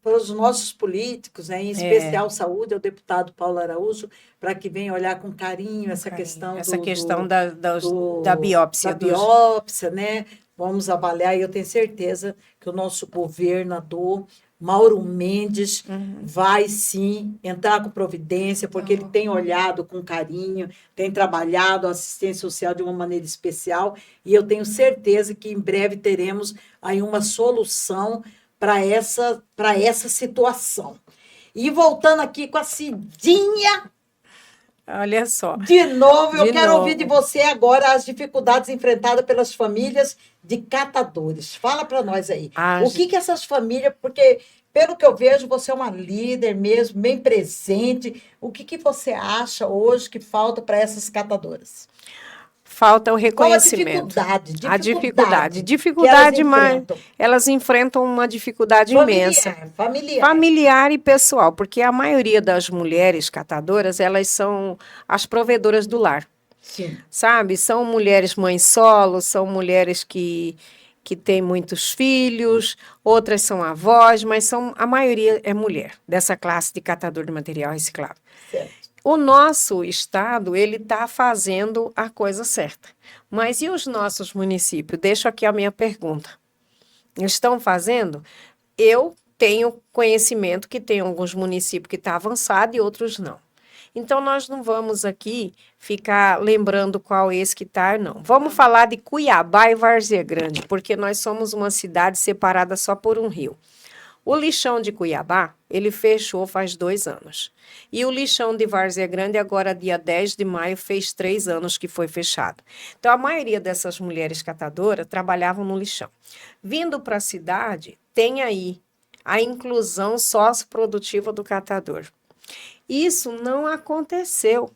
os nossos políticos, né, em especial saúde, ao deputado Paulo Araújo, para que venha olhar com carinho essa questão essa do, questão do, da biópsia. da biópsia, né? Vamos avaliar, e eu tenho certeza que o nosso governador, Mauro Mendes, vai sim entrar com providência, porque ele tem olhado com carinho, tem trabalhado a assistência social de uma maneira especial, e eu tenho certeza que em breve teremos aí uma solução para essa situação. E voltando aqui com a Cidinha, Olha só. de novo, eu De quero ouvir de novo. você agora as dificuldades enfrentadas pelas famílias de catadores. Fala para nós aí. O que essas famílias, porque pelo que eu vejo, você é uma líder mesmo, bem presente. O que você acha hoje que falta para essas catadoras? Falta o Qual a reconhecimento. A dificuldade. que elas Dificuldade, mas enfrentam? elas enfrentam uma dificuldade imensa. Familiar. Familiar e pessoal, porque a maioria das mulheres catadoras, elas são as provedoras do lar, Sim. sabe? São mulheres mães solo, são mulheres que têm muitos filhos, outras são avós, mas a maioria é mulher, dessa classe de catador de material reciclável. Certo. O nosso estado, ele está fazendo a coisa certa. Mas e os nossos municípios? Deixo aqui a minha pergunta. Estão fazendo? Eu tenho conhecimento que tem alguns municípios que estão avançados e outros não. Então, nós não vamos aqui ficar lembrando qual esse que está, não. Vamos falar de Cuiabá e Várzea Grande, porque nós somos uma cidade separada só por um rio. O lixão de Cuiabá, ele fechou faz 2 anos. E o lixão de Várzea Grande, agora, dia 10 de maio, fez 3 anos que foi fechado. Então, a maioria dessas mulheres catadoras trabalhavam no lixão. Vindo para a cidade, tem aí a inclusão socioprodutiva do catador. Isso não aconteceu.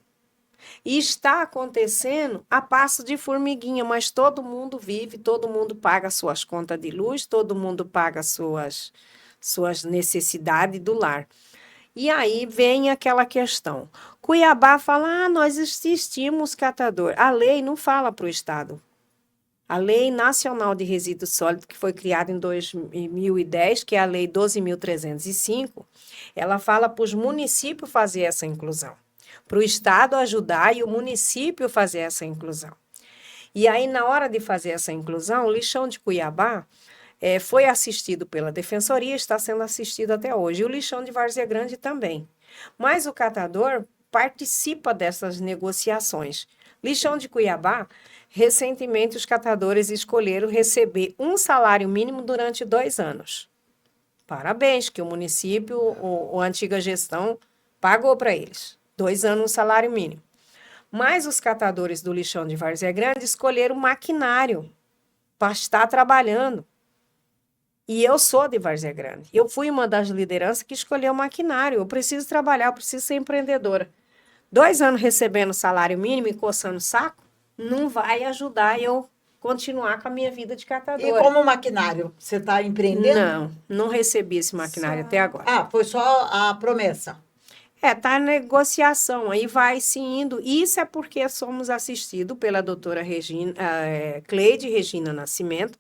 E está acontecendo a passo de formiguinha, mas todo mundo vive, todo mundo paga suas contas de luz, todo mundo paga suas necessidades do lar. E aí vem aquela questão. Cuiabá fala, nós existimos catador. A lei não fala para o Estado. A Lei Nacional de Resíduos Sólidos, que foi criada em 2010, que é a Lei 12.305, ela fala para os municípios fazer essa inclusão. Para o Estado ajudar e o município fazer essa inclusão. E aí, na hora de fazer essa inclusão, o lixão de Cuiabá foi assistido pela Defensoria, está sendo assistido até hoje. E o lixão de Várzea Grande também. Mas o catador participa dessas negociações. Lixão de Cuiabá, recentemente os catadores escolheram receber um salário mínimo durante 2 anos. Parabéns, que o município, a antiga gestão, pagou para eles. 2 anos um salário mínimo. Mas os catadores do lixão de Várzea Grande escolheram maquinário para estar trabalhando. E eu sou de Várzea Grande. Eu fui uma das lideranças que escolheu maquinário. Eu preciso trabalhar, eu preciso ser empreendedora. 2 anos recebendo salário mínimo e coçando o saco, não vai ajudar eu continuar com a minha vida de catadora. E como maquinário? Você está empreendendo? Não recebi esse maquinário até agora. Foi só a promessa. Está em negociação, aí vai se indo. Isso é porque somos assistidos pela doutora Cleide Regina Nascimento.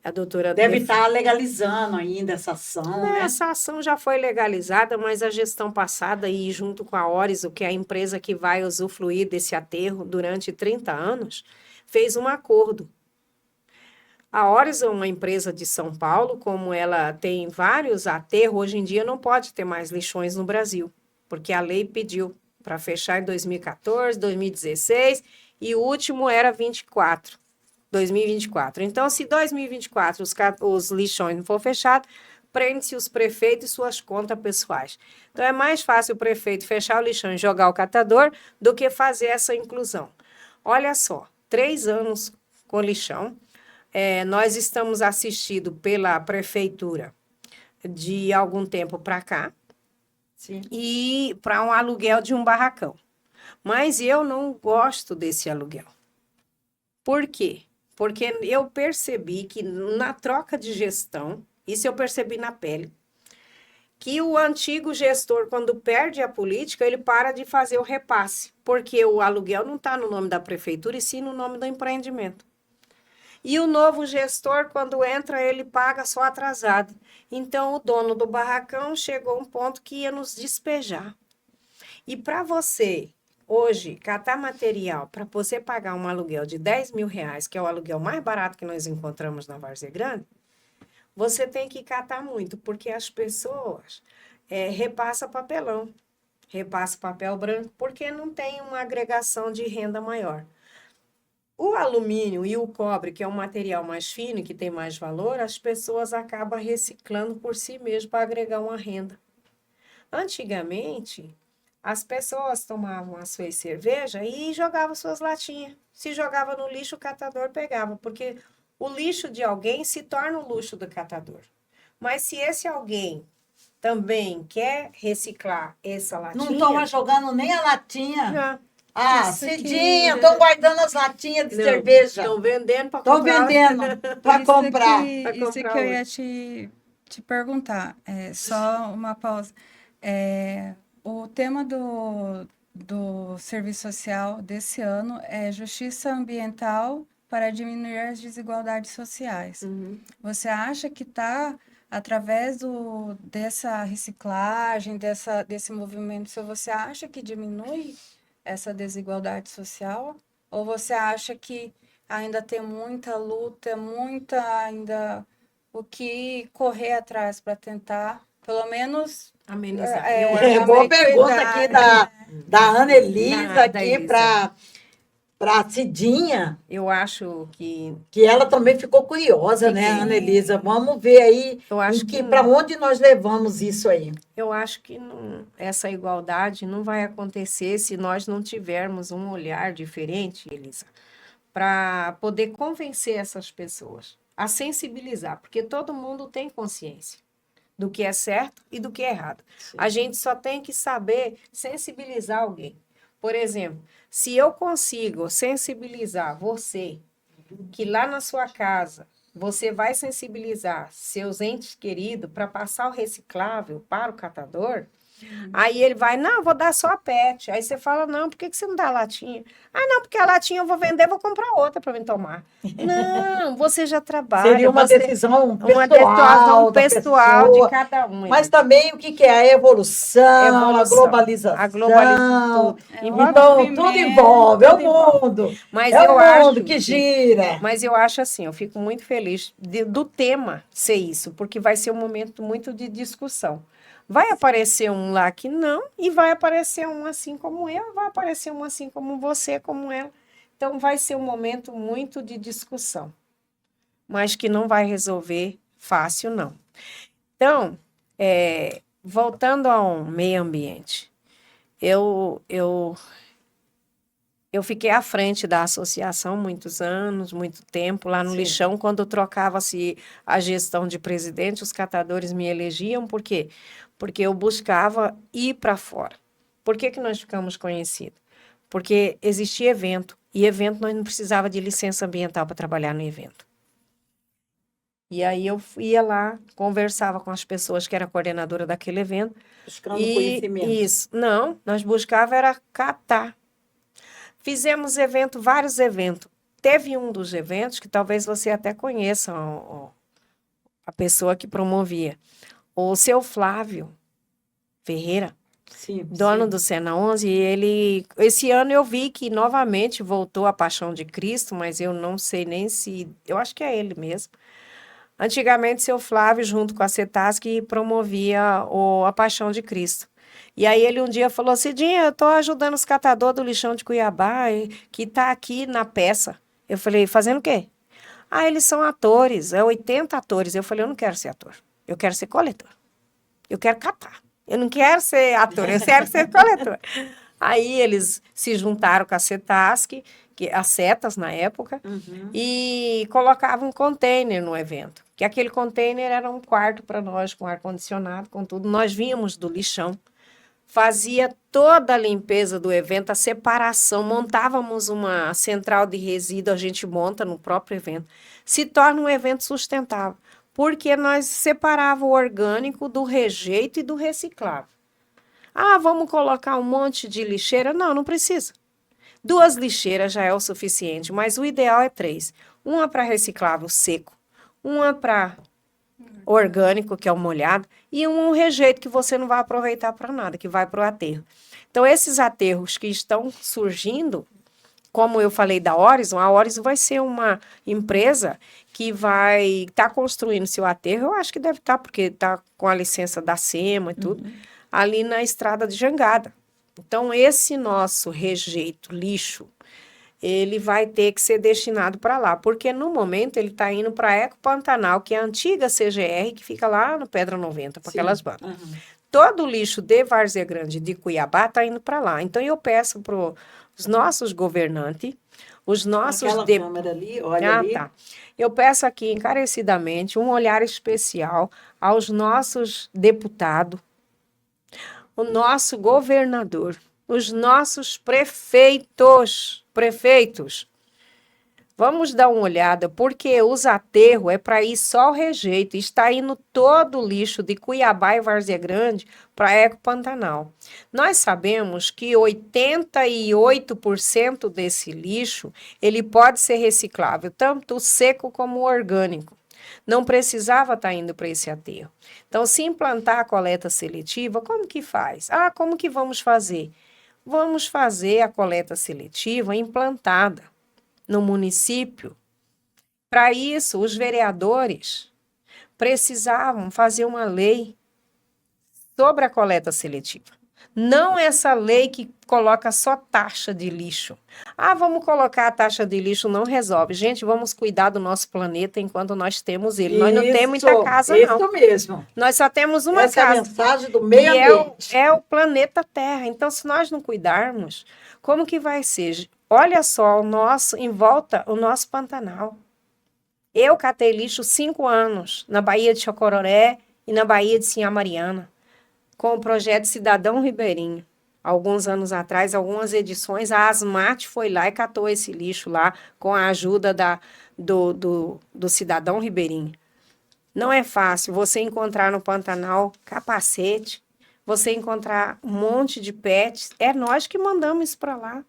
A doutora deve estar legalizando ainda essa ação, né? Essa ação já foi legalizada, mas a gestão passada, e junto com a Orizo, que é a empresa que vai usufruir desse aterro durante 30 anos, fez um acordo. A Orizo é uma empresa de São Paulo, como ela tem vários aterros, hoje em dia não pode ter mais lixões no Brasil, porque a lei pediu para fechar em 2014, 2016, e o último era 2024. Então, se 2024 os lixões não for fechados, prende-se os prefeitos e suas contas pessoais. Então, é mais fácil o prefeito fechar o lixão e jogar o catador do que fazer essa inclusão. Olha só, 3 anos com lixão, nós estamos assistidos pela prefeitura de algum tempo para cá, Sim. e para um aluguel de um barracão. Mas eu não gosto desse aluguel. Por quê? Porque eu percebi que na troca de gestão, isso eu percebi na pele, que o antigo gestor, quando perde a política, ele para de fazer o repasse, porque o aluguel não está no nome da prefeitura, e sim no nome do empreendimento. E o novo gestor, quando entra, ele paga só atrasado. Então, o dono do barracão chegou a um ponto que ia nos despejar. E para você, hoje, catar material, para você pagar um aluguel de R$ 10.000, que é o aluguel mais barato que nós encontramos na Várzea Grande, você tem que catar muito, porque as pessoas repassam papelão, repassam papel branco, porque não tem uma agregação de renda maior. O alumínio e o cobre, que é um material mais fino e que tem mais valor, as pessoas acabam reciclando por si mesmo para agregar uma renda. Antigamente, as pessoas tomavam as suas cervejas e jogavam suas latinhas. Se jogava no lixo, o catador pegava, porque o lixo de alguém se torna o luxo do catador. Mas se esse alguém também quer reciclar essa latinha... Não estão mais jogando nem a latinha. Já. Ah, Isso aqui- Cidinha, estão guardando as latinhas de cerveja. Estão vendendo para Estão comprar. vendendo para Isso comprar. aqui- Pra isso comprar que eu hoje. ia te perguntar, só uma pausa. O tema do serviço social desse ano é justiça ambiental para diminuir as desigualdades sociais. Uhum. Você acha que está, através dessa reciclagem, desse movimento, você acha que diminui essa desigualdade social? Ou você acha que ainda tem muita luta, ainda o que correr atrás para tentar, pelo menos, Amenizar. É, Eu É, acho boa é pergunta verdade. aqui da Ana Elisa, Da aqui Elisa. para Cidinha, Eu acho que que ela também ficou curiosa, né, Fiquei. Ana Elisa? Vamos ver aí eu acho que para onde nós levamos isso aí. eu acho que essa igualdade não vai acontecer se nós não tivermos um olhar diferente, Elisa, para poder convencer essas pessoas, a sensibilizar, porque todo mundo tem consciência do que é certo e do que é errado. A gente só tem que saber sensibilizar alguém. Por exemplo, se eu consigo sensibilizar você, que lá na sua casa você vai sensibilizar seus entes queridos para passar o reciclável para o catador, aí ele vai, não, vou dar só a PET. Aí você fala, não, por que você não dá a latinha? Ah, não, porque a latinha eu vou vender, vou comprar outra para mim tomar. Não, você já trabalha. Seria uma decisão uma pessoal, decisão pessoal de cada um. Mas também o que é a evolução, a globalização. A globalização, tudo. Então, tudo envolve, é o mundo. Mas É eu o acho mundo que gira. Mas eu acho assim, eu fico muito feliz do tema ser isso, porque vai ser um momento muito de discussão. Vai aparecer um lá que não, e vai aparecer um assim como eu, vai aparecer um assim como você, como ela. Então, vai ser um momento muito de discussão, mas que não vai resolver fácil, não. Então, voltando ao meio ambiente, eu fiquei à frente da associação muitos anos, muito tempo, lá no Sim. Lixão, quando trocava-se a gestão de presidente, os catadores me elegiam, por quê? Porque eu buscava ir para fora. Por que nós ficamos conhecidos? Porque existia evento, e evento nós não precisava de licença ambiental para trabalhar no evento. E aí eu ia lá, conversava com as pessoas que era coordenadora daquele evento. Buscando conhecimento. Isso. Não, nós buscava era catar. Fizemos vários eventos. Teve um dos eventos que talvez você até conheça a pessoa que promovia. O seu Flávio Ferreira, Sim, dono sim. do Sena 11, esse ano eu vi que novamente voltou a Paixão de Cristo, mas eu não sei nem se... Eu acho que é ele mesmo. Antigamente, seu Flávio, junto com a CETASC, promovia a Paixão de Cristo. E aí ele um dia falou, Cidinha, eu estou ajudando os catadores do lixão de Cuiabá, que está aqui na peça. Eu falei, fazendo o quê? Ah, eles são atores, 80 atores. Eu falei, eu não quero ser ator, eu quero ser coletor. Eu quero catar. Eu não quero ser ator, eu quero ser coletor. Aí eles se juntaram com a CETASC, as setas na época, e colocavam um container no evento. que aquele container era um quarto para nós, com ar-condicionado, com tudo. Nós vínhamos do lixão, fazia toda a limpeza do evento, a separação, montávamos uma central de resíduo, a gente monta no próprio evento. Se torna um evento sustentável, porque nós separava o orgânico do rejeito e do reciclável. Ah, vamos colocar um monte de lixeira? Não, não precisa. 2 lixeiras já é o suficiente, mas o ideal é 3. Uma para reciclável seco, uma para orgânico, que é o molhado, e um rejeito que você não vai aproveitar para nada, que vai para o aterro. Então, esses aterros que estão surgindo, como eu falei da Horizon, a Horizon vai ser uma empresa que vai estar construindo seu aterro, eu acho que deve estar, porque está com a licença da SEMA e tudo, ali na estrada de Jangada. Então, esse nosso rejeito, lixo, ele vai ter que ser destinado para lá, porque no momento ele está indo para a Eco Pantanal, que é a antiga CGR, que fica lá no Pedra 90, para aquelas bandas. Todo o lixo de Várzea Grande, de Cuiabá, está indo para lá. Então, eu peço para os nossos governantes, os nossos... Aquela câmera ali, olha ali. Tá. Eu peço aqui encarecidamente um olhar especial aos nossos deputados, o nosso governador, os nossos prefeitos. Vamos dar uma olhada, porque os aterros é para ir só o rejeito. Está indo todo o lixo de Cuiabá e Várzea Grande para a Eco Pantanal. Nós sabemos que 88% desse lixo ele pode ser reciclável, tanto o seco como o orgânico. Não precisava estar indo para esse aterro. Então, se implantar a coleta seletiva, como que faz? Ah, como que vamos fazer? Vamos fazer a coleta seletiva implantada no município. Para isso, os vereadores precisavam fazer uma lei sobre a coleta seletiva. Não essa lei que coloca só taxa de lixo. Ah, vamos colocar a taxa de lixo, não resolve. Gente, vamos cuidar do nosso planeta enquanto nós temos ele. Nós não temos muita casa, não. Isso mesmo. Nós só temos uma Essa casa. É a mensagem do meio ambiente. É o planeta Terra. Então, se nós não cuidarmos, como que vai ser? Olha só, em volta, o nosso Pantanal. Eu catei lixo 5 anos na Baía de Chocororé e na Baía de Sinhá Mariana, com o projeto Cidadão Ribeirinho. Alguns anos atrás, algumas edições, a Asmate foi lá e catou esse lixo lá com a ajuda do Cidadão Ribeirinho. Não é fácil você encontrar no Pantanal capacete, você encontrar um monte de pets. É nós que mandamos isso para lá.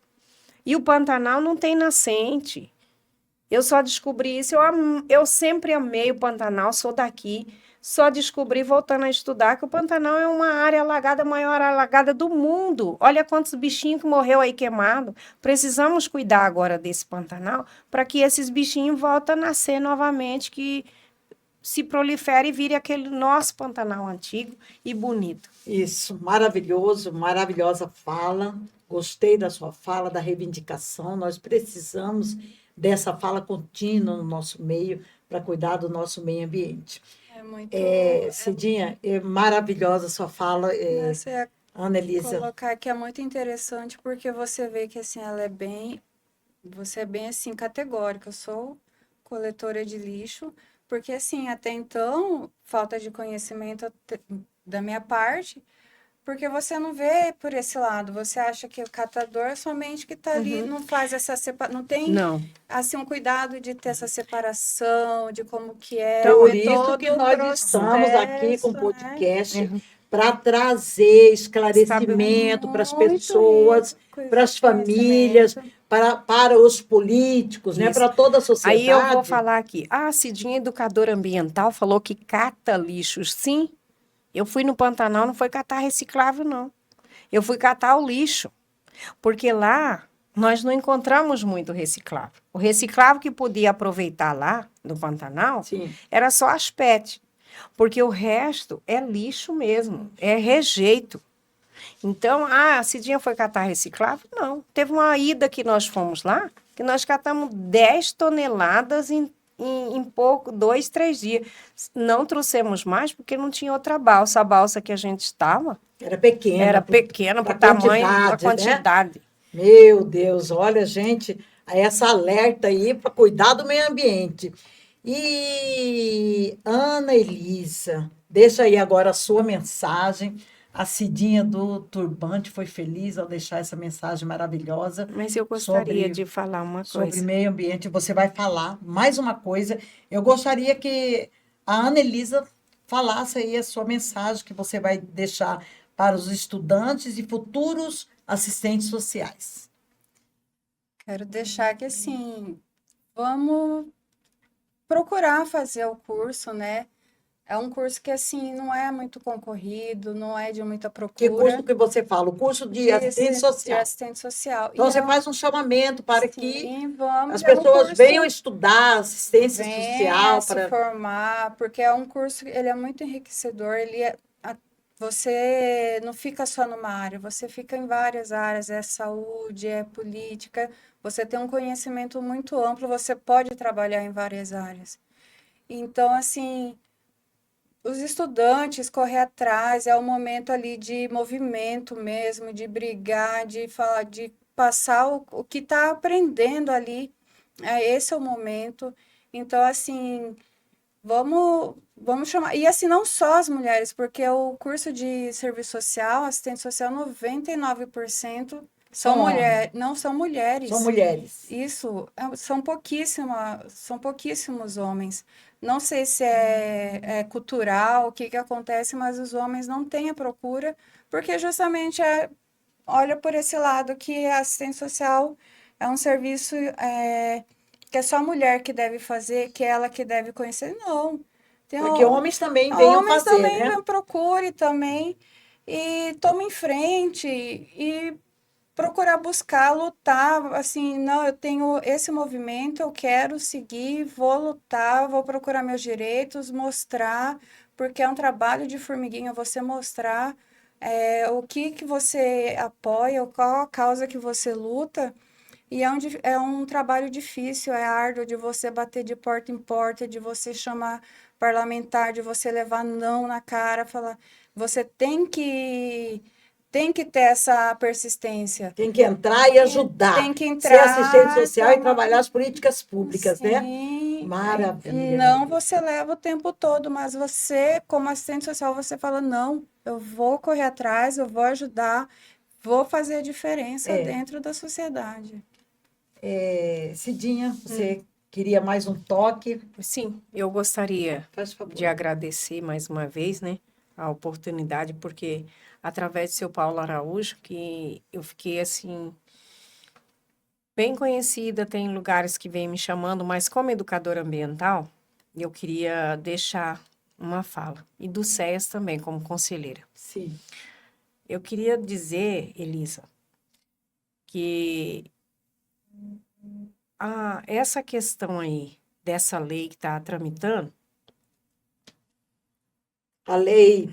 E o Pantanal não tem nascente. Eu só descobri isso, eu sempre amei o Pantanal, sou daqui. Só descobri, voltando a estudar, que o Pantanal é uma área alagada, a maior alagada do mundo. Olha quantos bichinhos que morreu aí queimado. Precisamos cuidar agora desse Pantanal para que esses bichinhos voltem a nascer novamente, que se prolifere e vire aquele nosso Pantanal antigo e bonito. Isso, maravilhoso, maravilhosa fala. Gostei da sua fala, da reivindicação. Nós precisamos dessa fala contínua no nosso meio para cuidar do nosso meio ambiente. Cidinha, é maravilhosa a sua fala, Ana Elisa. Colocar que é muito interessante porque você vê que assim você é bem assim categórica. Eu sou coletora de lixo, porque assim até então falta de conhecimento da minha parte, porque você não vê por esse lado. Você acha que o catador é somente que está ali, não faz essa separação, não tem assim um cuidado de ter essa separação, de como que é. Por isso que nós estamos aqui com o podcast para trazer esclarecimento para as pessoas, para as famílias, para os políticos, né, para toda a sociedade. Aí eu vou falar aqui. A Cidinha, educadora ambiental, falou que cata lixos, sim. Eu fui no Pantanal, não foi catar reciclável, não. Eu fui catar o lixo, porque lá nós não encontramos muito reciclável. O reciclável que podia aproveitar lá, no Pantanal, era só as PET, porque o resto é lixo mesmo, é rejeito. Então, a Cidinha foi catar reciclável? Não. Teve uma ida que nós fomos lá, que nós catamos 10 toneladas em pouco, 2, 3 dias. Não trouxemos mais porque não tinha outra balsa. A balsa que a gente estava era pequena para o tamanho, para a quantidade. Né? Meu Deus, olha, gente, essa alerta aí para cuidar do meio ambiente. E Ana Elisa, deixa aí agora a sua mensagem. A Cidinha do Turbante foi feliz ao deixar essa mensagem maravilhosa Mas eu gostaria sobre, de falar uma sobre coisa. meio ambiente. Você vai falar mais uma coisa. Eu gostaria que a Ana Elisa falasse aí a sua mensagem que você vai deixar para os estudantes e futuros assistentes sociais. Quero deixar que, assim, vamos procurar fazer o curso, né? É um curso que, assim, não é muito concorrido, não é de muita Que curso procura que você fala? O curso de assistente de social. assistente social. Então, E você é faz um chamamento para que sim, vamos, as é um pessoas venham curso, estudar assistência venha social se para... formar, porque é um curso, ele é muito enriquecedor, você não fica só numa área, você fica em várias áreas, é saúde, é política, você tem um conhecimento muito amplo, você pode trabalhar em várias áreas. Então, assim, os estudantes correr atrás, é o momento ali de movimento mesmo, de brigar, de falar, de passar o que está aprendendo ali. Esse é o momento. Então, assim, vamos chamar. E assim, não só as mulheres, porque o curso de serviço social, assistente social, 99% São homens, não são são mulheres. mulheres. Isso, são pouquíssimos homens. Não sei se é cultural, o que que acontece, mas os homens não têm a procura, porque justamente olha por esse lado que a assistente social é um serviço que é só a mulher que deve fazer, que é ela que deve conhecer. Não, tem Para que o- homens também venham homens fazer, também né? procure também e tome em frente e procurar buscar, lutar, assim, não, eu tenho esse movimento, eu quero seguir, vou lutar, vou procurar meus direitos, mostrar, porque é um trabalho de formiguinha, você mostrar o que você apoia, qual a causa que você luta, e é um trabalho difícil, é árduo de você bater de porta em porta, de você chamar parlamentar, de você levar não na cara, falar, você tem que ter essa persistência. Tem que entrar e Tem ajudar, que ser assistente entrar, social e trabalhar as políticas públicas, né? sim, Maravilha, Ana não Elisa. você leva o tempo todo, mas você, como assistente social, você fala, não, eu vou correr atrás, eu vou ajudar, vou fazer a diferença É, dentro da sociedade. Cidinha, você queria mais um toque? Sim, eu gostaria Faz de favor. agradecer mais uma vez, né, a oportunidade, porque através do seu Paulo Araújo, que eu fiquei assim, bem conhecida, tem lugares que vêm me chamando, mas como educadora ambiental, eu queria deixar uma fala. E do SEAS também, como conselheira. Sim. Eu queria dizer, Elisa, que essa questão aí, dessa lei que está tramitando, A lei,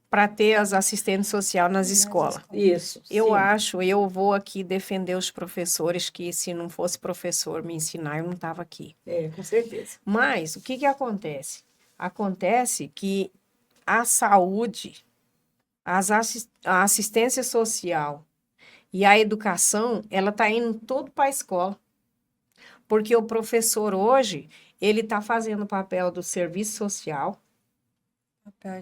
para ter as assistentes sociais nas escolas. isso, Eu vou aqui defender os professores, que se não fosse professor me ensinar, eu não estava aqui. com certeza. Mas o que que acontece? Acontece que a saúde, a assistência social e a educação, ela está indo tudo para a escola. Porque o professor hoje, ele está fazendo o papel do serviço social, Papel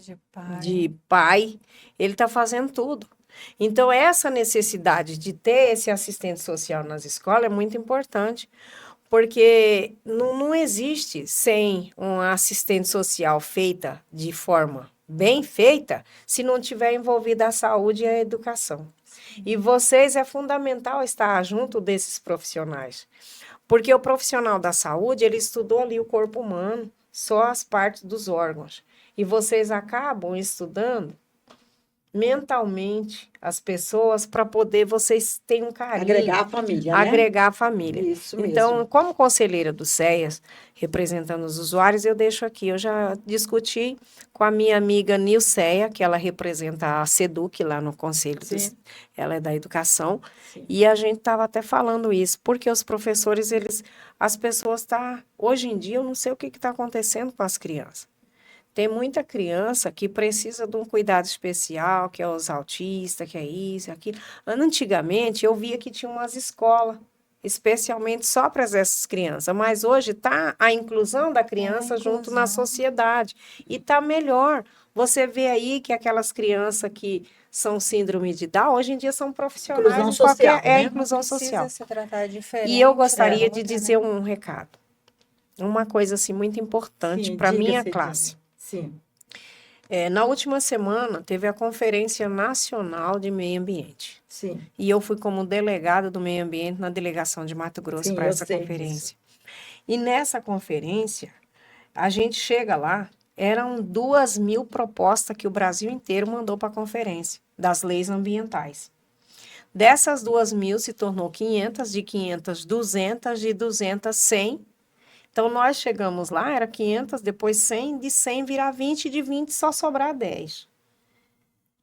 de pai, ele está fazendo tudo. Então, essa necessidade de ter esse assistente social nas escolas é muito importante, porque não existe sem uma assistente social feita de forma bem feita, se não tiver envolvida a saúde e a educação. E vocês é fundamental estar junto desses profissionais, porque o profissional da saúde, ele estudou ali o corpo humano, só as partes dos órgãos. E vocês acabam estudando mentalmente as pessoas para poder vocês terem um carinho. Agregar a família, né? Agregar a família. Isso mesmo. Então, como conselheira do SEAS, representando os usuários, eu deixo aqui. Eu já discuti com a minha amiga Nilceia, que ela representa a SEDUC lá no Conselho. Ela é da Educação. Sim. E a gente estava até falando isso, porque os professores, as pessoas hoje em dia, eu não sei o que está acontecendo com as crianças. Tem muita criança que precisa de um cuidado especial, que é os autistas, que é isso, aquilo. Antigamente, eu via que tinha umas escolas especialmente só para essas crianças, mas hoje está a inclusão da criança junto na sociedade e está melhor. Você vê aí que aquelas crianças que são síndrome de Down, hoje em dia são profissionais. Inclusão social, É né? inclusão Não social. precisa se tratar diferente. E eu gostaria de outra, dizer né? um recado. Uma coisa assim muito importante Sim, para a diga, minha Cidinha. classe. Sim. Na última semana, teve a Conferência Nacional de Meio Ambiente. Sim. E eu fui como delegada do meio ambiente na delegação de Mato Grosso Sim, para eu essa sei conferência. E nessa conferência, a gente chega lá, eram 2.000 propostas que o Brasil inteiro mandou para a conferência, das leis ambientais. Dessas 2.000 se tornou 500, de 500, 200, de 200, 100. Então, nós chegamos lá, era 500, depois 100, de 100 virar 20, de 20 só sobrar 10.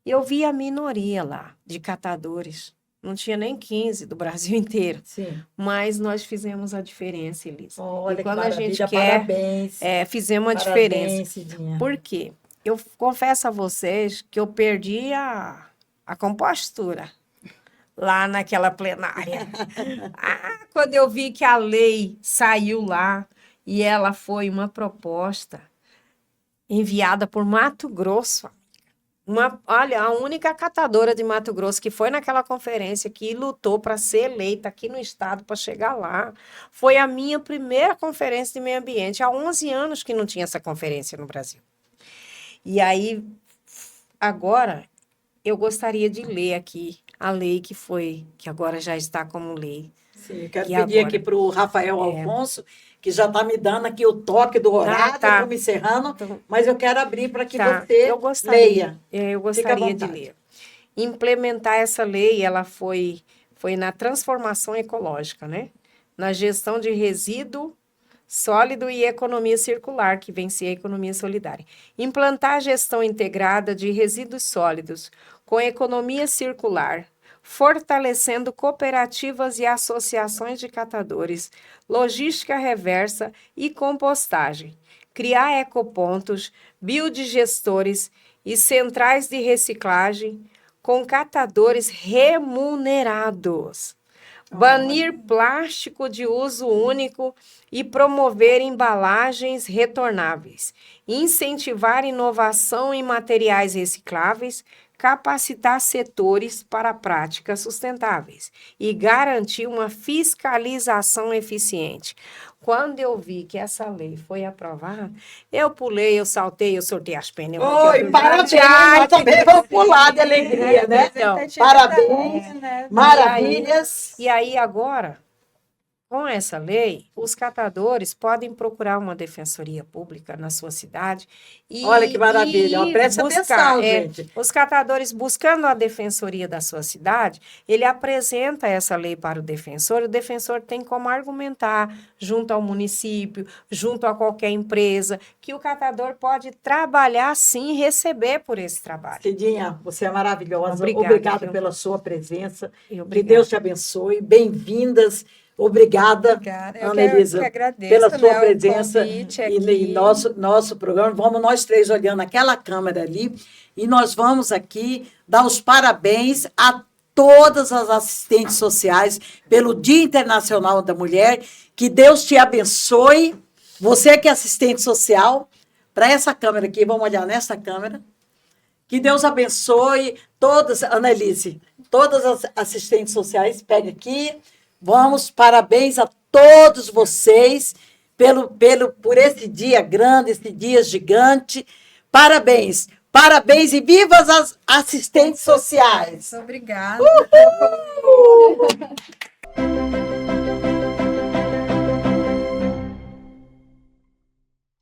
E eu vi a minoria lá, de catadores. Não tinha nem 15 do Brasil inteiro. Sim. Mas nós fizemos a diferença, Elisa. Olha E que quando a gente maravilha, quer, parabéns. fizemos a Parabéns, diferença. Cidinha. Por quê? Eu confesso a vocês que eu perdi a compostura lá naquela plenária. Quando eu vi que a lei saiu lá e ela foi uma proposta enviada por Mato Grosso. Olha, a única catadora de Mato Grosso que foi naquela conferência, que lutou para ser eleita aqui no estado, para chegar lá, foi a minha primeira conferência de meio ambiente. Há 11 anos que não tinha essa conferência no Brasil. E aí, agora, eu gostaria de ler aqui a lei que agora já está como lei. Sim, eu quero que pedir agora- aqui para o Rafael Alfonso, que já está me dando aqui o toque do horário, tá. estamos encerrando, Então, mas eu quero abrir para que tá, você eu gostaria, leia. Eu Fica à gostaria de vontade. ler. Implementar essa lei, ela foi na transformação ecológica, né? Na gestão de resíduo sólido e economia circular, que vencia a economia solidária. Implantar a gestão integrada de resíduos sólidos com economia circular, fortalecendo cooperativas e associações de catadores, logística reversa e compostagem. Criar ecopontos, biodigestores e centrais de reciclagem com catadores remunerados. Banir plástico de uso único e promover embalagens retornáveis. Incentivar inovação em materiais recicláveis, capacitar setores para práticas sustentáveis e garantir uma fiscalização eficiente. Quando eu vi que essa lei foi aprovada, eu pulei, eu saltei, eu soltei as penas. Oi, parabéns, nós também vamos pular de alegria, né? Então, Parabéns, né? maravilhas. E aí, agora, com essa lei, os catadores podem procurar uma defensoria pública na sua cidade. Olha que maravilha, ó, presta atenção, gente. Os catadores, buscando a defensoria da sua cidade, ele apresenta essa lei para o defensor tem como argumentar junto ao município, junto a qualquer empresa, que o catador pode trabalhar sim e receber por esse trabalho. Cidinha, você é maravilhosa. Obrigada, Obrigado viu? pela sua presença. E Que Deus te abençoe. Bem-vindas. Obrigada, Obrigada. Eu Ana Elisa, que agradeço, pela sua né, o presença convite e aqui. nosso programa. Vamos nós três olhando aquela câmera ali e nós vamos aqui dar os parabéns a todas as assistentes sociais pelo Dia Internacional da Mulher. Que Deus te abençoe. Você que é assistente social, para essa câmera aqui, vamos olhar nessa câmera. Que Deus abençoe todas, Annelise, todas as assistentes sociais. Pega aqui. Vamos, parabéns a todos vocês por esse dia grande, esse dia gigante. Parabéns, parabéns e vivas as assistentes sociais. Obrigada. Uhul!